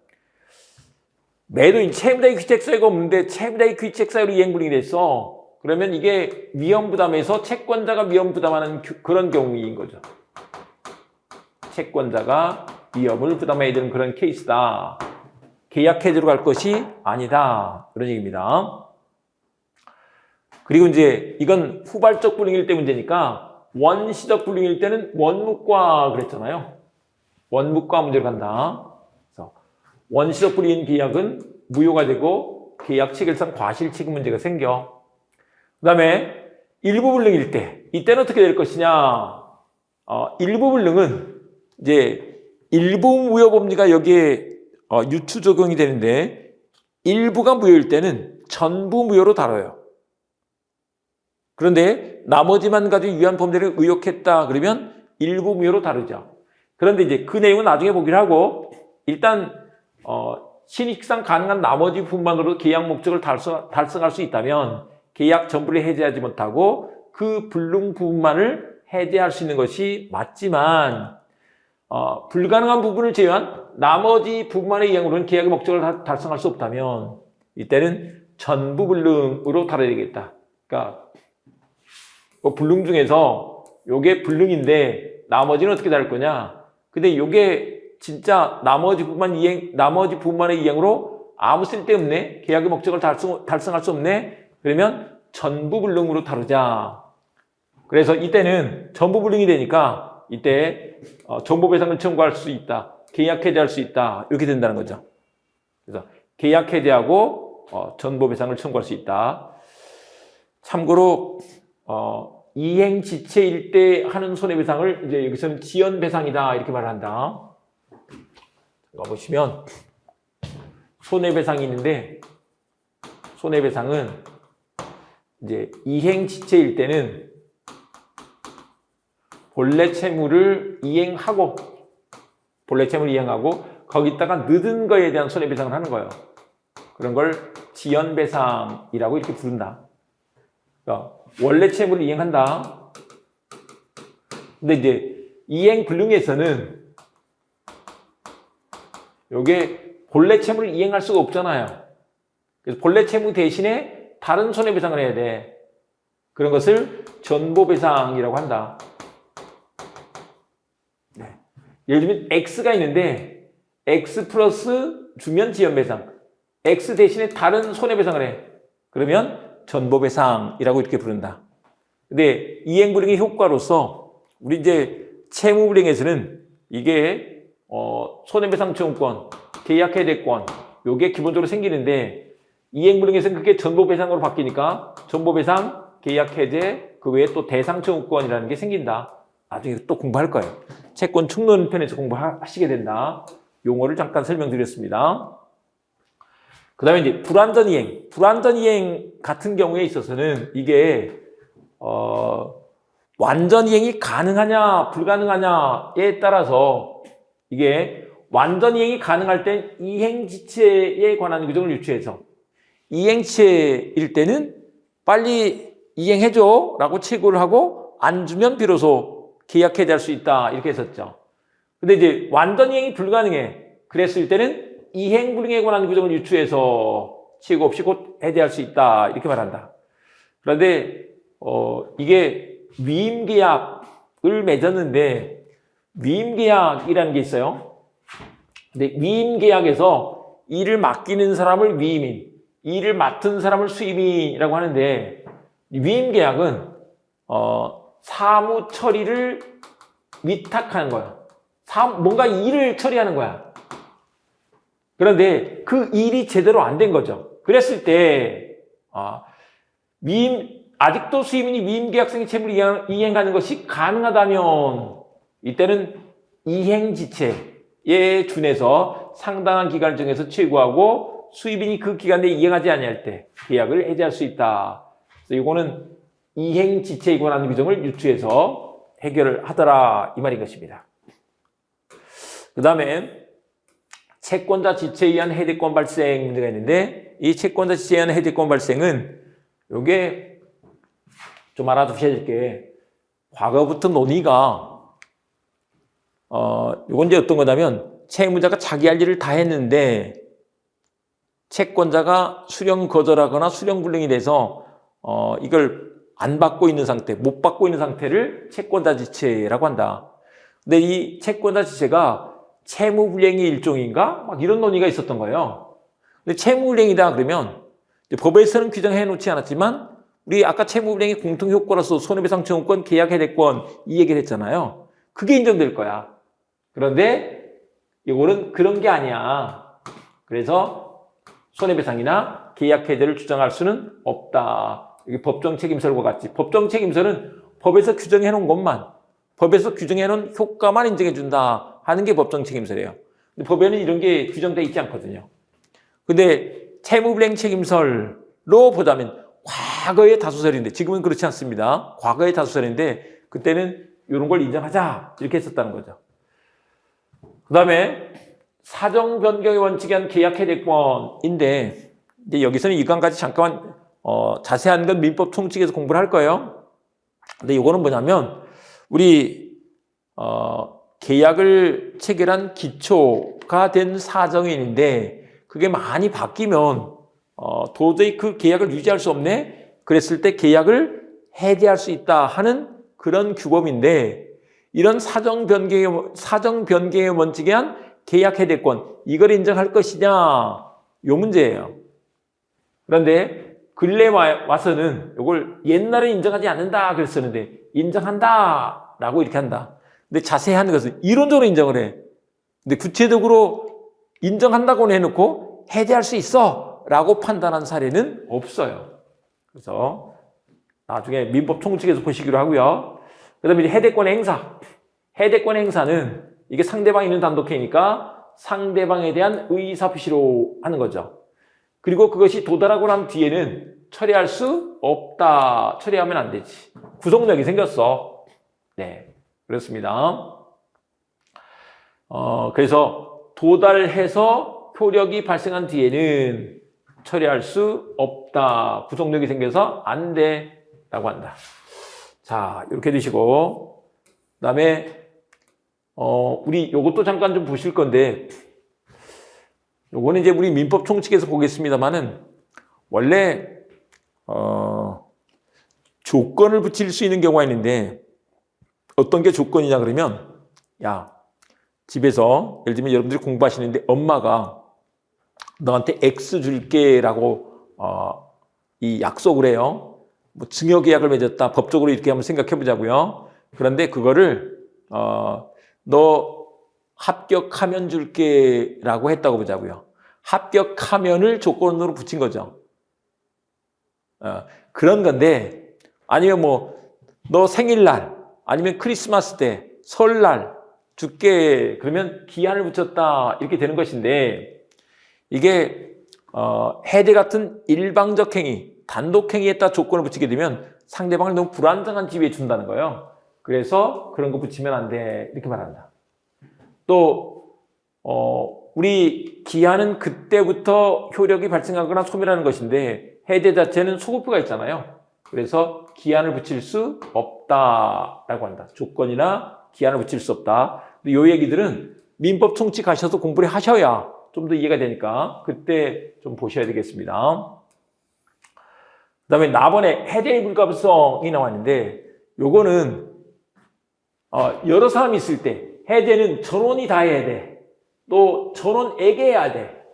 매도인 채무자의 귀책 사유가 없는데 채무자의 귀책 사유로 이행불능이 됐어. 그러면 이게 위험 부담에서 채권자가 위험 부담하는 그런 경우인 거죠. 채권자가 위험을 부담해야 되는 그런 케이스다. 계약 해지로 갈 것이 아니다. 그런 얘기입니다. 그리고 이제 이건 후발적 불능일 때 문제니까 원시적 불능일 때는 원묵과 그랬잖아요. 원묵과 문제로 간다. 그래서 원시적 불이인 계약은 무효가 되고 계약 체결상 과실치급 문제가 생겨. 그 다음에 일부 불능일 때, 이때는 어떻게 될 것이냐. 일부 불능은 이제 일부 무효 법리가 여기에 유추 적용이 되는데 일부가 무효일 때는 전부 무효로 다뤄요. 그런데 나머지만 가지고 유한 범죄를 의혹했다 그러면 일부 무효로 다루죠. 그런데 이제 그 내용은 나중에 보기로 하고 일단 신익상 가능한 나머지 부분만으로 계약 목적을 달성할 수 있다면 계약 전부를 해제하지 못하고 그 불능 부분만을 해제할 수 있는 것이 맞지만 불가능한 부분을 제외한 나머지 부분만의 이행으로는 계약의 목적을 달성할 수 없다면 이때는 전부 불능으로 다뤄야 되겠다. 그러니까 불능 중에서 요게 불능인데 나머지는 어떻게 다룰 거냐? 근데 요게 진짜 나머지 부분만의 이행으로 아무 쓸데없네. 계약의 목적을 달성할 수 없네. 그러면 전부 불능으로 다루자. 그래서 이때는 전부 불능이 되니까 이때 전부배상을 청구할 수 있다. 계약 해제할 수 있다. 이렇게 된다는 거죠. 그래서 계약 해제하고 전부배상을 청구할 수 있다. 참고로 이행 지체일 때 하는 손해배상을 이제 여기서는 지연배상이다 이렇게 말한다. 보시면 손해배상이 있는데 손해배상은 이제 이행 지체일 때는 본래 채무를 이행하고 거기다가 늦은 거에 대한 손해배상을 하는 거예요. 그런 걸 지연배상이라고 이렇게 부른다. 그러니까 원래 채무를 이행한다. 근데 이제 이행 불능에서는 요게 본래 채무를 이행할 수가 없잖아요. 그래서 본래 채무 대신에 다른 손해배상을 해야 돼. 그런 것을 전보배상이라고 한다. 네. 예를 들면 X가 있는데 X 플러스 주면 지연배상, X 대신에 다른 손해배상을 해. 그러면 전보배상이라고 이렇게 부른다. 근데 이행불능의 효과로서 우리 이제 채무불행에서는 이게 손해배상 청구권, 계약해제권 요게 기본적으로 생기는데 이행불능에서는 그게 전보배상으로 바뀌니까 전보배상, 계약해제 그 외에 또 대상청구권이라는 게 생긴다. 나중에 또 공부할 거예요. 채권 충론 편에서 공부하시게 된다. 용어를 잠깐 설명드렸습니다. 그 다음에 이제 불완전이행. 불완전이행 같은 경우에 있어서는 이게, 완전이행이 가능하냐, 불가능하냐에 따라서 이게 완전이행이 가능할 땐 이행지체에 관한 규정을 유추해서 이행지체일 때는 빨리 이행해줘 라고 채굴을 하고 안 주면 비로소 계약 해제할 수 있다. 이렇게 했었죠. 근데 이제 완전이행이 불가능해. 그랬을 때는 이행불능에 관한 규정을 유추해서 취고 없이 곧 해제할 수 있다 이렇게 말한다. 그런데 이게 위임계약을 맺었는데 위임계약이라는 게 있어요. 근데 위임계약에서 일을 맡기는 사람을 위임인, 일을 맡은 사람을 수임인이라고 하는데 위임계약은 사무 처리를 위탁하는 거야. 뭔가 일을 처리하는 거야. 그런데 그 일이 제대로 안 된 거죠. 그랬을 때 아직도 수임인이 위임계약성의 채무를 이행하는 것이 가능하다면 이때는 이행지체에 준해서 상당한 기간을 정해서 최고하고 수입인이 그 기간 내에 이행하지 아니할 때 계약을 해지할 수 있다. 그래서 이거는 이행지체에 관한 규정을 유추해서 해결을 하더라 이 말인 것입니다. 그 다음에 채권자 지체에 의한 해대권 발생 문제가 있는데 이 채권자 지체에 의한 해대권 발생은 요게 좀 알아두셔야 될 게 과거부터 논의가 요건 이제 어떤 거냐면 채무자가 자기 할 일을 다 했는데 채권자가 수령 거절하거나 수령 불능이 돼서 이걸 안 받고 있는 상태, 못 받고 있는 상태를 채권자 지체라고 한다. 근데 이 채권자 지체가 채무불이행의 일종인가? 막 이런 논의가 있었던 거예요. 근데 채무불이행이다 그러면 법에서는 규정해 놓지 않았지만 우리 아까 채무불이행의 공통효과로서 손해배상 청구권, 계약해대권 이 얘기를 했잖아요. 그게 인정될 거야. 그런데 이거는 그런 게 아니야. 그래서 손해배상이나 계약해제를 주장할 수는 없다. 이게 법정책임설과 같이 법정 책임설은 법에서 규정해 놓은 것만, 법에서 규정해 놓은 효과만 인정해 준다 하는 게 법정 책임설이에요. 근데 법에는 이런 게 규정되어 있지 않거든요. 근데 채무불이행 책임설로 보자면 과거의 다수설인데 지금은 그렇지 않습니다. 과거의 다수설인데 그때는 이런 걸 인정하자 이렇게 했었다는 거죠. 그 다음에 사정 변경의 원칙에 의한 계약해대권인데 이제 여기서는 이관까지 잠깐만 자세한 건 민법 총칙에서 공부를 할 거예요. 근데 이거는 뭐냐면 우리 계약을 체결한 기초가 된 사정인인데 그게 많이 바뀌면 도저히 그 계약을 유지할 수 없네? 그랬을 때 계약을 해지할 수 있다 하는 그런 규범인데 이런 사정 변경의 원칙에 의한 계약 해대권 이걸 인정할 것이냐 요 문제예요. 그런데 근래 와서는 이걸 옛날에 인정하지 않는다 그랬었는데 인정한다 라고 이렇게 한다. 근데 자세한 것은 이론적으로 인정을 해. 근데 구체적으로 인정한다고는 해놓고 해제할 수 있어 라고 판단한 사례는 없어요. 그래서 나중에 민법 총칙에서 보시기로 하고요. 그 다음에 해대권 행사. 해대권 행사는 이게 상대방이 있는 단독행위니까 상대방에 대한 의사표시로 하는 거죠. 그리고 그것이 도달하고 난 뒤에는 처리할 수 없다. 처리하면 안 되지. 구속력이 생겼어. 네, 그렇습니다. 그래서 도달해서 효력이 발생한 뒤에는 처리할 수 없다. 구속력이 생겨서 안 돼. 라고 한다. 자, 이렇게 되시고 그 다음에 우리 요것도 잠깐 좀 보실 건데 요거는 이제 우리 민법 총칙에서 보겠습니다만은 원래 조건을 붙일 수 있는 경우가 있는데 어떤 게 조건이냐 그러면 야 집에서 예를 들면 여러분들이 공부하시는데 엄마가 너한테 X 줄게 라고 이 약속을 해요. 뭐 증여계약을 맺었다. 법적으로 이렇게 한번 생각해 보자고요. 그런데 그거를 너 합격하면 줄게 라고 했다고 보자고요. 합격하면을 조건으로 붙인 거죠. 그런 건데 아니면 뭐 너 생일날 아니면 크리스마스 때 설날 줄게 그러면 기한을 붙였다 이렇게 되는 것인데 이게 해대 같은 일방적 행위 단독 행위에다 조건을 붙이게 되면 상대방을 너무 불안정한 지위에 준다는 거예요. 그래서 그런 거 붙이면 안 돼 이렇게 말한다. 또 우리 기한은 그때부터 효력이 발생하거나 소멸하는 것인데 해제 자체는 소급표가 있잖아요. 그래서 기한을 붙일 수 없다라고 한다. 조건이나 기한을 붙일 수 없다. 이 얘기들은 민법 총칙 가셔서 공부를 하셔야 좀 더 이해가 되니까 그때 좀 보셔야 되겠습니다. 그 다음에 나번에 해제의 불가분성이 나왔는데 요거는 여러 사람이 있을 때 해제는 전원이 다 해야 돼. 또 전원에게 해야 돼.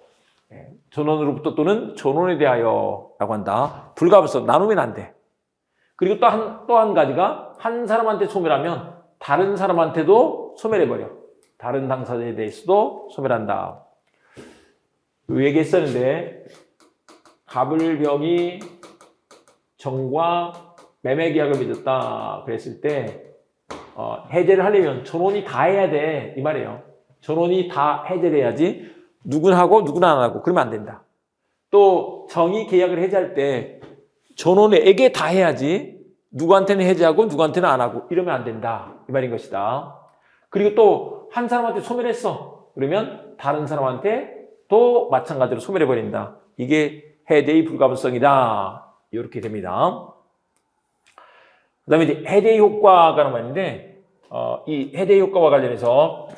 전원으로부터 또는 전원에 대하여 라고 한다. 불가분성 나누면 안 돼. 그리고 또 한 가지가 한 사람한테 소멸하면 다른 사람한테도 소멸해버려. 다른 당사자에 대해서도 소멸한다. 요 얘기했었는데 갑을병이 정과 매매계약을 맺었다 그랬을 때 해제를 하려면 전원이 다 해야 돼 이 말이에요. 전원이 다 해제를 해야지 누군 하고 누군 안 하고 그러면 안 된다. 또 정의 계약을 해지할 때 전원에게 다 해야지 누구한테는 해지하고 누구한테는 안 하고 이러면 안 된다 이 말인 것이다. 그리고 또 한 사람한테 소멸했어. 그러면 다른 사람한테 또 마찬가지로 소멸해버린다. 이게 해대의 불가분성이다. 이렇게 됩니다. 그 다음에 이제 해대의 효과가 남아있는데 이 해대의 효과와 관련해서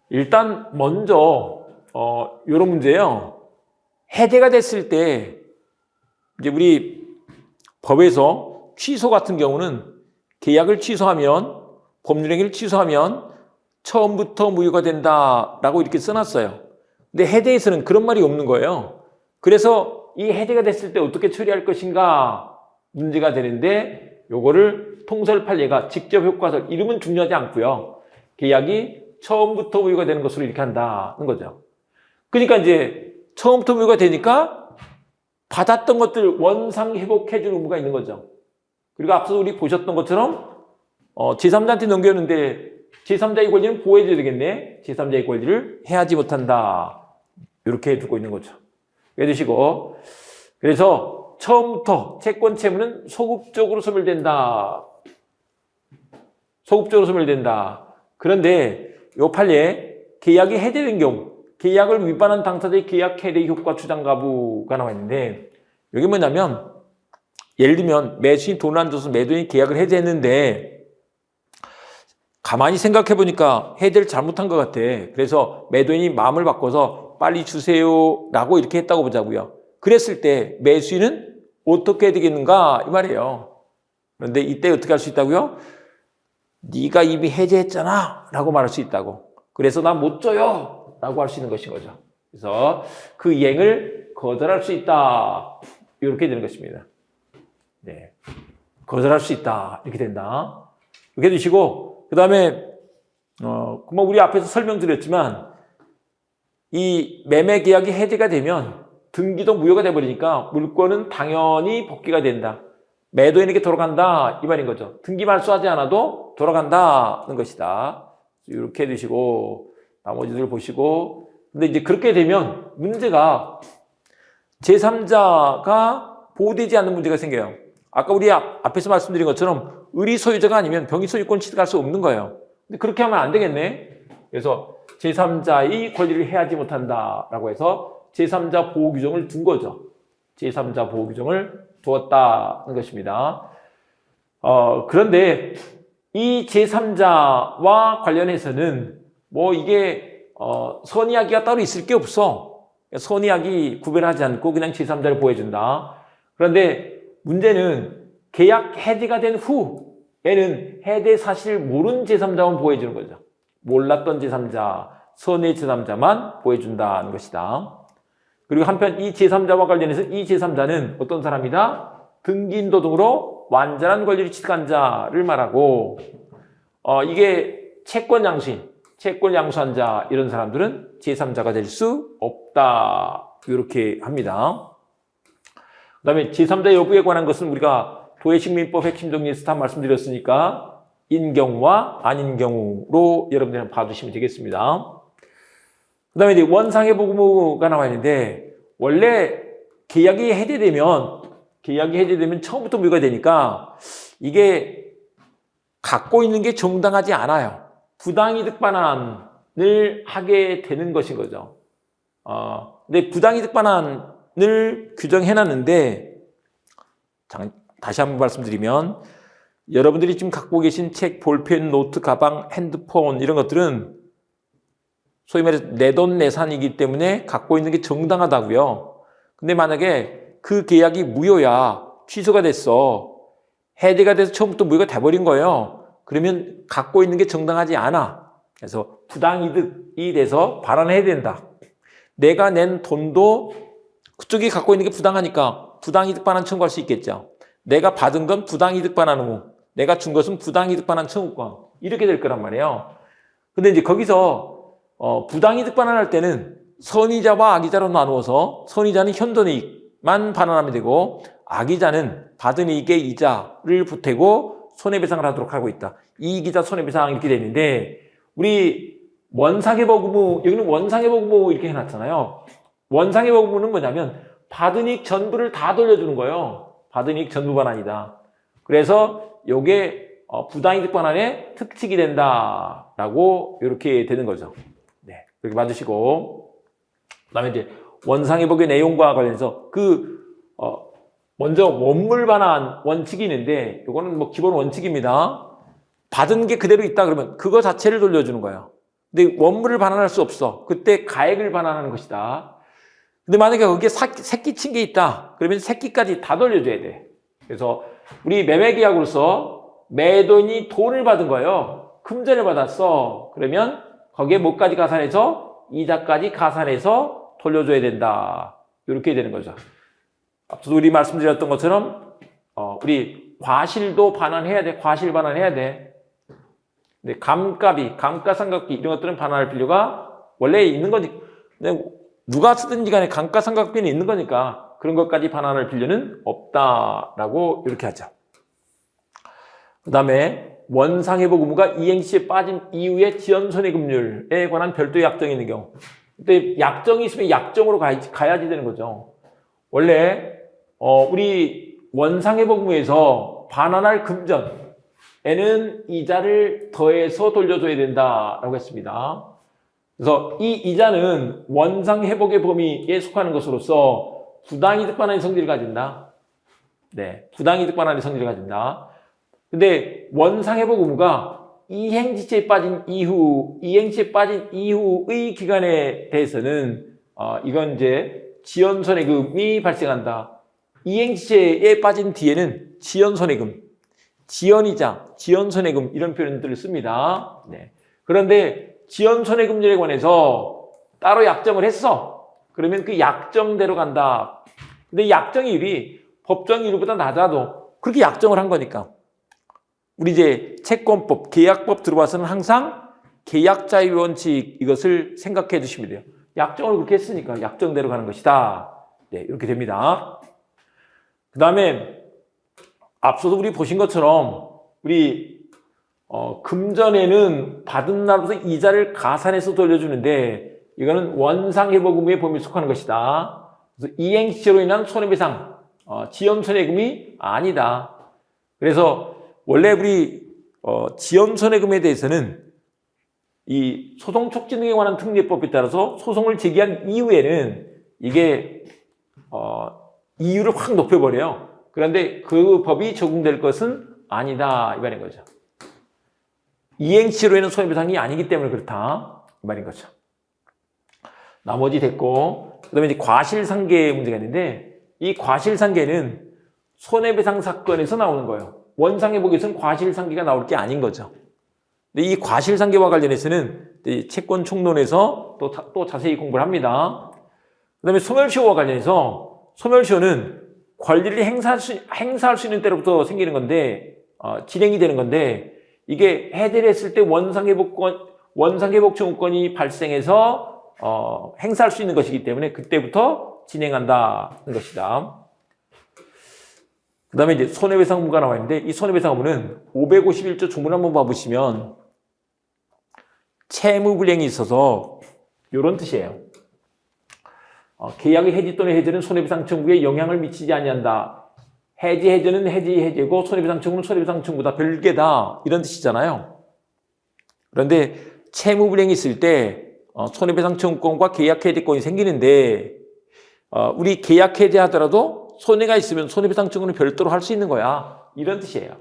일단 먼저 이런 문제예요. 해대가 됐을 때 이제 우리 법에서 취소 같은 경우는 계약을 취소하면 법률행위를 취소하면 처음부터 무효가 된다라고 이렇게 써놨어요. 근데 해대에서는 그런 말이 없는 거예요. 그래서 이 해대가 됐을 때 어떻게 처리할 것인가 문제가 되는데 요거를 통설판례가 직접 효과설 이름은 중요하지 않고요. 계약이 처음부터 무효가 되는 것으로 이렇게 한다는 거죠. 그러니까 이제 처음부터 무효가 되니까 받았던 것들 원상 회복해 줄 의무가 있는 거죠. 그리고 앞서 우리 보셨던 것처럼 제3자한테 넘겼는데 제3자의 권리는 보호해줘야 되겠네. 제3자의 권리를 해하지 못한다. 이렇게 두고 있는 거죠. 해두시고 그래서 처음부터 채권 채무는 소급적으로 소멸된다. 소급적으로 소멸된다. 그런데 요 판례 계약이 해제된 경우 계약을 위반한 당사자의 계약 해대 효과 추장 가부가 나와 있는데 여기 뭐냐면 예를 들면 매수인이 돈을 안 줘서 매도인이 계약을 해제했는데 가만히 생각해 보니까 해제를 잘못한 것 같아. 그래서 매도인이 마음을 바꿔서 빨리 주세요 라고 이렇게 했다고 보자고요. 그랬을 때 매수인은 어떻게 해야 되겠는가 이 말이에요. 그런데 이때 어떻게 할 수 있다고요? 네가 이미 해제했잖아 라고 말할 수 있다고. 그래서 나 못 줘요 라고 할 수 있는 것인 거죠. 그래서 그 이행을 거절할 수 있다 이렇게 되는 것입니다. 네, 거절할 수 있다 이렇게 된다. 이렇게 두시고 그 다음에 우리 앞에서 설명드렸지만 이 매매 계약이 해제가 되면 등기도 무효가 돼버리니까 물권은 당연히 복귀가 된다. 매도인에게 돌아간다 이 말인 거죠. 등기 말소하지 않아도 돌아간다는 것이다. 이렇게 해두시고 나머지들 보시고 근데 이제 그렇게 되면 문제가 제3자가 보호되지 않는 문제가 생겨요. 아까 우리 앞에서 말씀드린 것처럼 의리 소유자가 아니면 병의 소유권 취득할 수 없는 거예요. 근데 그렇게 하면 안 되겠네. 그래서 제3자의 권리를 해하지 못한다라고 해서 제3자 보호 규정을 둔 거죠. 제3자 보호 규정을 두었다는 것입니다. 그런데 이 제3자와 관련해서는 뭐 이게 선의하기가 따로 있을 게 없어. 선의하기 구별하지 않고 그냥 제3자를 보호해준다. 그런데 문제는 계약 해지가 된 후에는 해제 사실을 모른 제3자만 보호해주는 거죠. 몰랐던 제3자, 선의 제3자만 보호해준다는 것이다. 그리고 한편 이 제3자와 관련해서 이 제3자는 어떤 사람이다? 등기인도 등으로 완전한 권리를 취득한 자를 말하고 이게 채권 양수인, 채권 양수한 자 이런 사람들은 제3자가 될 수 없다. 이렇게 합니다. 그 다음에 제3자 여부에 관한 것은 우리가 도해식민법 핵심 정리에서 다 말씀드렸으니까 인 경우와 아닌 경우로 여러분들은 봐주시면 되겠습니다. 그 다음에 이제 원상회복 나와 있는데 원래 계약이 해제되면 처음부터 무효가 되니까 이게 갖고 있는 게 정당하지 않아요. 부당이득 반환을 하게 되는 것인 거죠. 근데 부당이득 반환을 규정해놨는데 다시 한번 말씀드리면 여러분들이 지금 갖고 계신 책, 볼펜, 노트, 가방, 핸드폰 이런 것들은 소위 말해서 내 돈 내산이기 때문에 갖고 있는 게 정당하다고요. 근데 만약에 그 계약이 무효야, 취소가 됐어, 해제가 돼서 처음부터 무효가 돼버린 거예요. 그러면 갖고 있는 게 정당하지 않아. 그래서 부당이득이 돼서 반환해야 된다. 내가 낸 돈도 그쪽이 갖고 있는 게 부당하니까 부당이득 반환 청구할 수 있겠죠. 내가 받은 건 부당이득 반환 의무, 내가 준 것은 부당이득 반환 청구권 이렇게 될 거란 말이에요. 근데 이제 거기서 부당이득 반환할 때는 선의자와 악의자로 나누어서 선의자는 현돈이익만 반환하면 되고 악의자는 받은 이익의 이자를 보태고 손해배상을 하도록 하고 있다. 이익이자 손해배상 이렇게 되는데 우리 원상회복 의무 여기는 원상회복 의무 이렇게 해놨잖아요. 원상의 복음은 뭐냐면 받은 이익 전부를 다 돌려주는 거예요. 받은 이익 전부 반환이다. 그래서 요게 부당이득 반환의 특칙이 된다라고 이렇게 되는 거죠. 네, 그렇게 맞으시고 그다음에 이제 원상의 복의 내용과 관련해서 먼저 원물 반환 원칙이 있는데 이거는 뭐 기본 원칙입니다. 받은 게 그대로 있다 그러면 그거 자체를 돌려주는 거예요. 근데 원물을 반환할 수 없어. 그때 가액을 반환하는 것이다. 근데 만약에 거기에 새끼 친 게 있다. 그러면 새끼까지 다 돌려줘야 돼. 그래서 우리 매매 계약으로서 매도인이 돈을 받은 거예요. 금전을 받았어. 그러면 거기에 뭐까지 가산해서 이자까지 가산해서 돌려줘야 된다. 이렇게 되는 거죠. 앞서도 우리 말씀드렸던 것처럼 우리 과실도 반환해야 돼. 과실 반환해야 돼. 근데 감가상각비 이런 것들은 반환할 필요가 원래 있는 거니까 누가 쓰든지 간에 감가상각비는 있는 거니까 그런 것까지 반환할 필요는 없다라고 이렇게 하죠. 그 다음에 원상회복 의무가 이행시에 빠진 이후에 지연손해금률에 관한 별도의 약정이 있는 경우. 근데 약정이 있으면 약정으로 가야지 되는 거죠. 원래 우리 원상회복 의무에서 반환할 금전에는 이자를 더해서 돌려줘야 된다라고 했습니다. 그래서 이 이자는 원상회복의 범위에 속하는 것으로서 부당이득 반환의 성질을 가진다. 네, 부당이득 반환의 성질을 가진다. 근데 원상회복 의무가 이행시에 빠진 이후의 기간에 대해서는 이건 이제 지연손해금이 발생한다. 이행시에 빠진 뒤에는 지연손해금, 지연이자, 지연손해금 이런 표현들을 씁니다. 네. 그런데 지연손해금률에 관해서 따로 약정을 했어. 그러면 그 약정대로 간다. 근데 약정이율이 법정이율보다 낮아도 그렇게 약정을 한 거니까. 우리 이제 채권법, 계약법 들어와서는 항상 계약자의 원칙 이것을 생각해 주시면 돼요. 약정을 그렇게 했으니까 약정대로 가는 것이다. 네, 이렇게 됩니다. 그 다음에 앞서도 우리 보신 것처럼 우리 금전에는 받은 날부터 이자를 가산해서 돌려주는데 이거는 원상회복 의무의 범위에 속하는 것이다. 그래서 이행시로 인한 손해배상, 지연손해금이 아니다. 그래서 원래 우리 지연손해금에 대해서는 이 소송촉진 등에 관한 특례법에 따라서 소송을 제기한 이후에는 이게 이율을 확 높여버려요. 그런데 그 법이 적용될 것은 아니다 이 말인 거죠. 이행시로 인한 손해배상이 아니기 때문에 그렇다 이 말인 거죠. 나머지 됐고 그다음에 이제 과실상계 문제가 있는데 이 과실상계는 손해배상 사건에서 나오는 거예요. 원상회복에서는 과실상계가 나올 게 아닌 거죠. 근데 이 과실상계와 관련해서는 채권 총론에서 또 자세히 공부를 합니다. 그다음에 소멸시효와 관련해서 소멸시효는 권리를 행사할 수 있는 때로부터 생기는 건데 진행이 되는 건데 이게 해제를 했을 때 원상회복 청구권이 발생해서 행사할 수 있는 것이기 때문에 그때부터 진행한다는 것이다. 그 다음에 이제 손해배상 의무가 나와 있는데 이 손해배상 의무는 551조 조문 한번 봐보시면 채무불이행이 있어서 이런 뜻이에요. 계약의 해지 또는 해제는 손해배상 청구에 영향을 미치지 아니한다. 해지는 해제고 손해배상 청구는 손해배상 청구다. 별개다. 이런 뜻이잖아요. 그런데 채무불이행이 있을 때 손해배상 청구권과 계약 해제권이 생기는데 우리 계약 해제하더라도 손해가 있으면 손해배상 청구는 별도로 할 수 있는 거야. 이런 뜻이에요.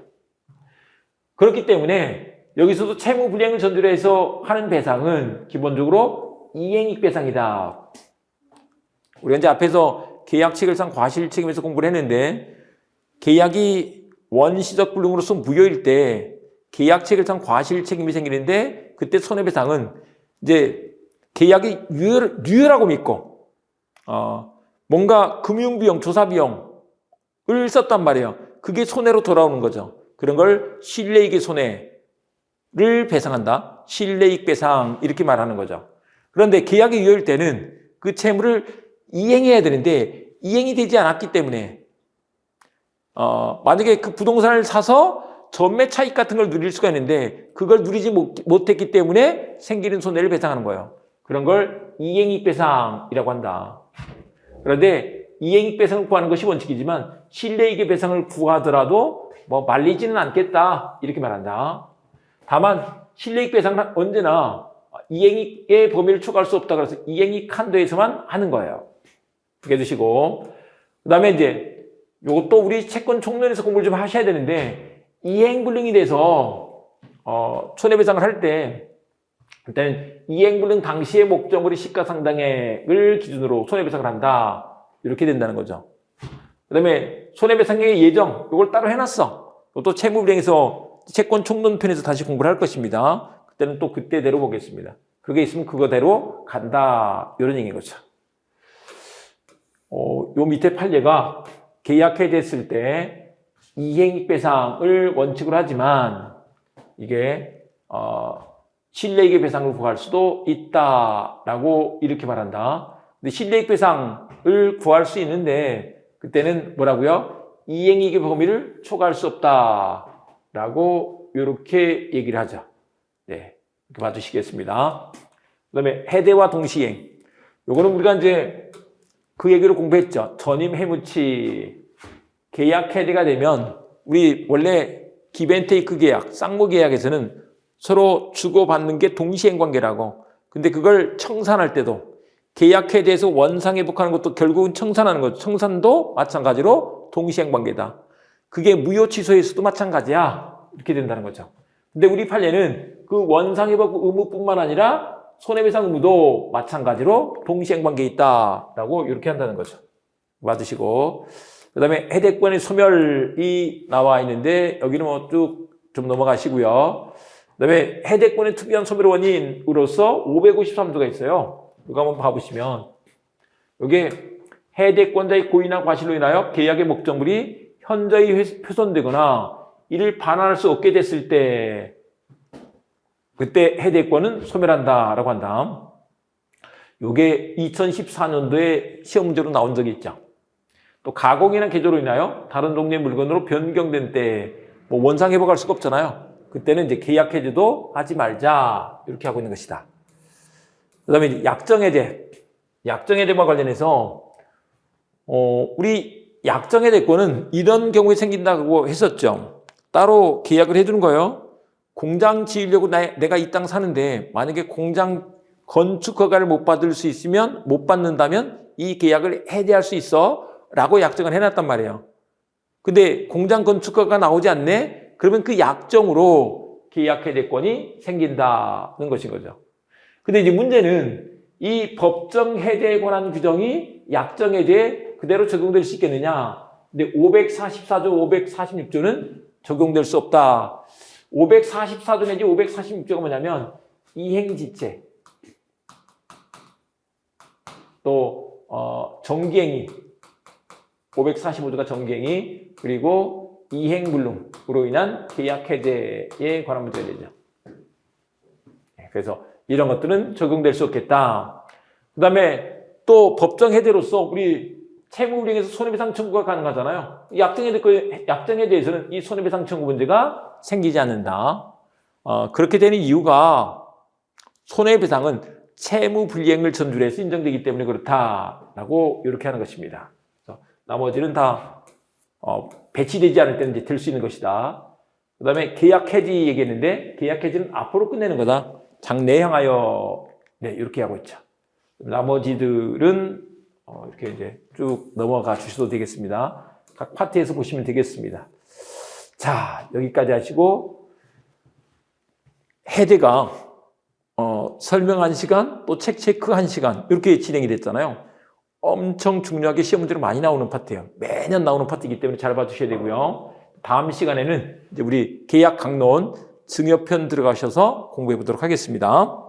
그렇기 때문에 여기서도 채무불이행을 전제로 해서 하는 배상은 기본적으로 이행이익 배상이다. 우리가 이제 앞에서 계약체결상 과실책임에서 공부를 했는데 계약이 원시적 불능으로서 무효일 때 계약체결상 과실책임이 생기는데 그때 손해배상은 이제 계약이 유효라고 믿고 뭔가 금융비용, 조사비용을 썼단 말이에요. 그게 손해로 돌아오는 거죠. 그런 걸 실내이익의 손해를 배상한다. 실내이익 배상 이렇게 말하는 거죠. 그런데 계약이 유효일 때는 그 채무를 이행해야 되는데 이행이 되지 않았기 때문에 만약에 그 부동산을 사서 전매 차익 같은 걸 누릴 수가 있는데 그걸 누리지 못했기 때문에 생기는 손해를 배상하는 거예요. 그런 걸 이행이익 배상이라고 한다. 그런데 이행익 배상을 구하는 것이 원칙이지만 실내익의 배상을 구하더라도 뭐 말리지는 않겠다 이렇게 말한다. 다만 실내익 배상은 언제나 이행익의 범위를 초과할 수 없다 그래서 이행익 한도에서만 하는 거예요. 그렇게 두시고 그 다음에 이제 요것도 우리 채권 총론에서 공부를 좀 하셔야 되는데 이행불능이 돼서 손해배상을 할 때 일단 이행불능 당시의 목적물이 시가상당액을 기준으로 손해배상을 한다. 이렇게 된다는 거죠. 그 다음에 손해배상액의 예정, 이걸 따로 해놨어. 또 채무불이행에서 채권 총론편에서 다시 공부를 할 것입니다. 그때는 또 그때대로 보겠습니다. 그게 있으면 그거대로 간다. 이런 얘기인 거죠. 요 밑에 판례가 계약해제했을 때 이행익배상을 원칙으로 하지만 이게 실내익의 배상을 구할 수도 있다라고 이렇게 말한다. 근데 실내익 배상을 구할 수 있는데 그때는 뭐라고요? 이행익의 범위를 초과할 수 없다라고 이렇게 얘기를 하죠. 네, 이렇게 봐주시겠습니다. 그다음에 해대와 동시행. 요거는 우리가 이제 그 얘기로 공부했죠. 전임 해무치 계약 해대가 되면 우리 원래 기브앤테이크 계약, 쌍무 계약에서는 서로 주고받는 게 동시행 관계라고. 근데 그걸 청산할 때도 계약에 대해서 원상회복하는 것도 결국은 청산하는 거죠. 청산도 마찬가지로 동시행 관계다. 그게 무효 취소에서도 마찬가지야. 이렇게 된다는 거죠. 근데 우리 판례는 그 원상회복 의무뿐만 아니라 손해배상 의무도 마찬가지로 동시행 관계에 있다라고 이렇게 한다는 거죠. 맞으시고 그 다음에 해대권의 소멸이 나와 있는데 여기는 뭐 쭉 좀 넘어가시고요. 그 다음에 해대권의 특이한 소멸 원인으로서 553조가 있어요. 이거 한번 봐보시면 이게 해대권자의 고의나 과실로 인하여 계약의 목적물이 현저히 훼손되거나 이를 반환할 수 없게 됐을 때 그때 해대권은 소멸한다라고 한다. 이게 2014년도에 시험 문제로 나온 적이 있죠. 또 가공이나 개조로 인하여 다른 종류의 물건으로 변경된 때 뭐 원상 회복할 수가 없잖아요. 그때는 이제 계약 해제도 하지 말자 이렇게 하고 있는 것이다. 그다음에 약정 해제, 약정 해제와 관련해서 우리 약정 해제권은 이런 경우에 생긴다고 했었죠. 따로 계약을 해주는 거예요. 공장 지으려고 내가 이 땅 사는데 만약에 공장 건축 허가를 못 받을 수 있으면 못 받는다면 이 계약을 해제할 수 있어 라고 약정을 해놨단 말이에요. 근데 공장 건축 허가가 나오지 않네? 그러면 그 약정으로 계약 해제권이 생긴다는 것인 거죠. 근데 이제 문제는 이 법정 해제에 관한 규정이 약정 해제에 그대로 적용될 수 있겠느냐? 근데 544조, 546조는 적용될 수 없다. 544조 내지 546조가 뭐냐면 이행지체 또 정기행위 545조가 정기행위 그리고 이행불능으로 인한 계약 해제에 관한 문제가 되죠. 그래서 이런 것들은 적용될 수 없겠다. 그 다음에 또 법정 해제로서 우리 채무불이행에서 손해배상 청구가 가능하잖아요. 약정에 대해서는 이 손해배상 청구 문제가 생기지 않는다. 그렇게 되는 이유가 손해배상은 채무불이행을 전제로 해서 인정되기 때문에 그렇다라고 이렇게 하는 것입니다. 그래서 나머지는 다 배치되지 않을 때는 이제 될 수 있는 것이다. 그 다음에 계약 해지 얘기했는데 계약 해지는 앞으로 끝내는 거다. 장래 향하여 네 이렇게 하고 있죠. 나머지들은 이렇게 이제 쭉 넘어가 주셔도 되겠습니다. 각 파트에서 보시면 되겠습니다. 자, 여기까지 하시고 해제가 설명 1시간 또 책 체크 1시간 이렇게 진행이 됐잖아요. 엄청 중요하게 시험 문제로 많이 나오는 파트예요. 매년 나오는 파트이기 때문에 잘 봐주셔야 되고요. 다음 시간에는 이제 우리 계약 강론 증여편 들어가셔서 공부해 보도록 하겠습니다.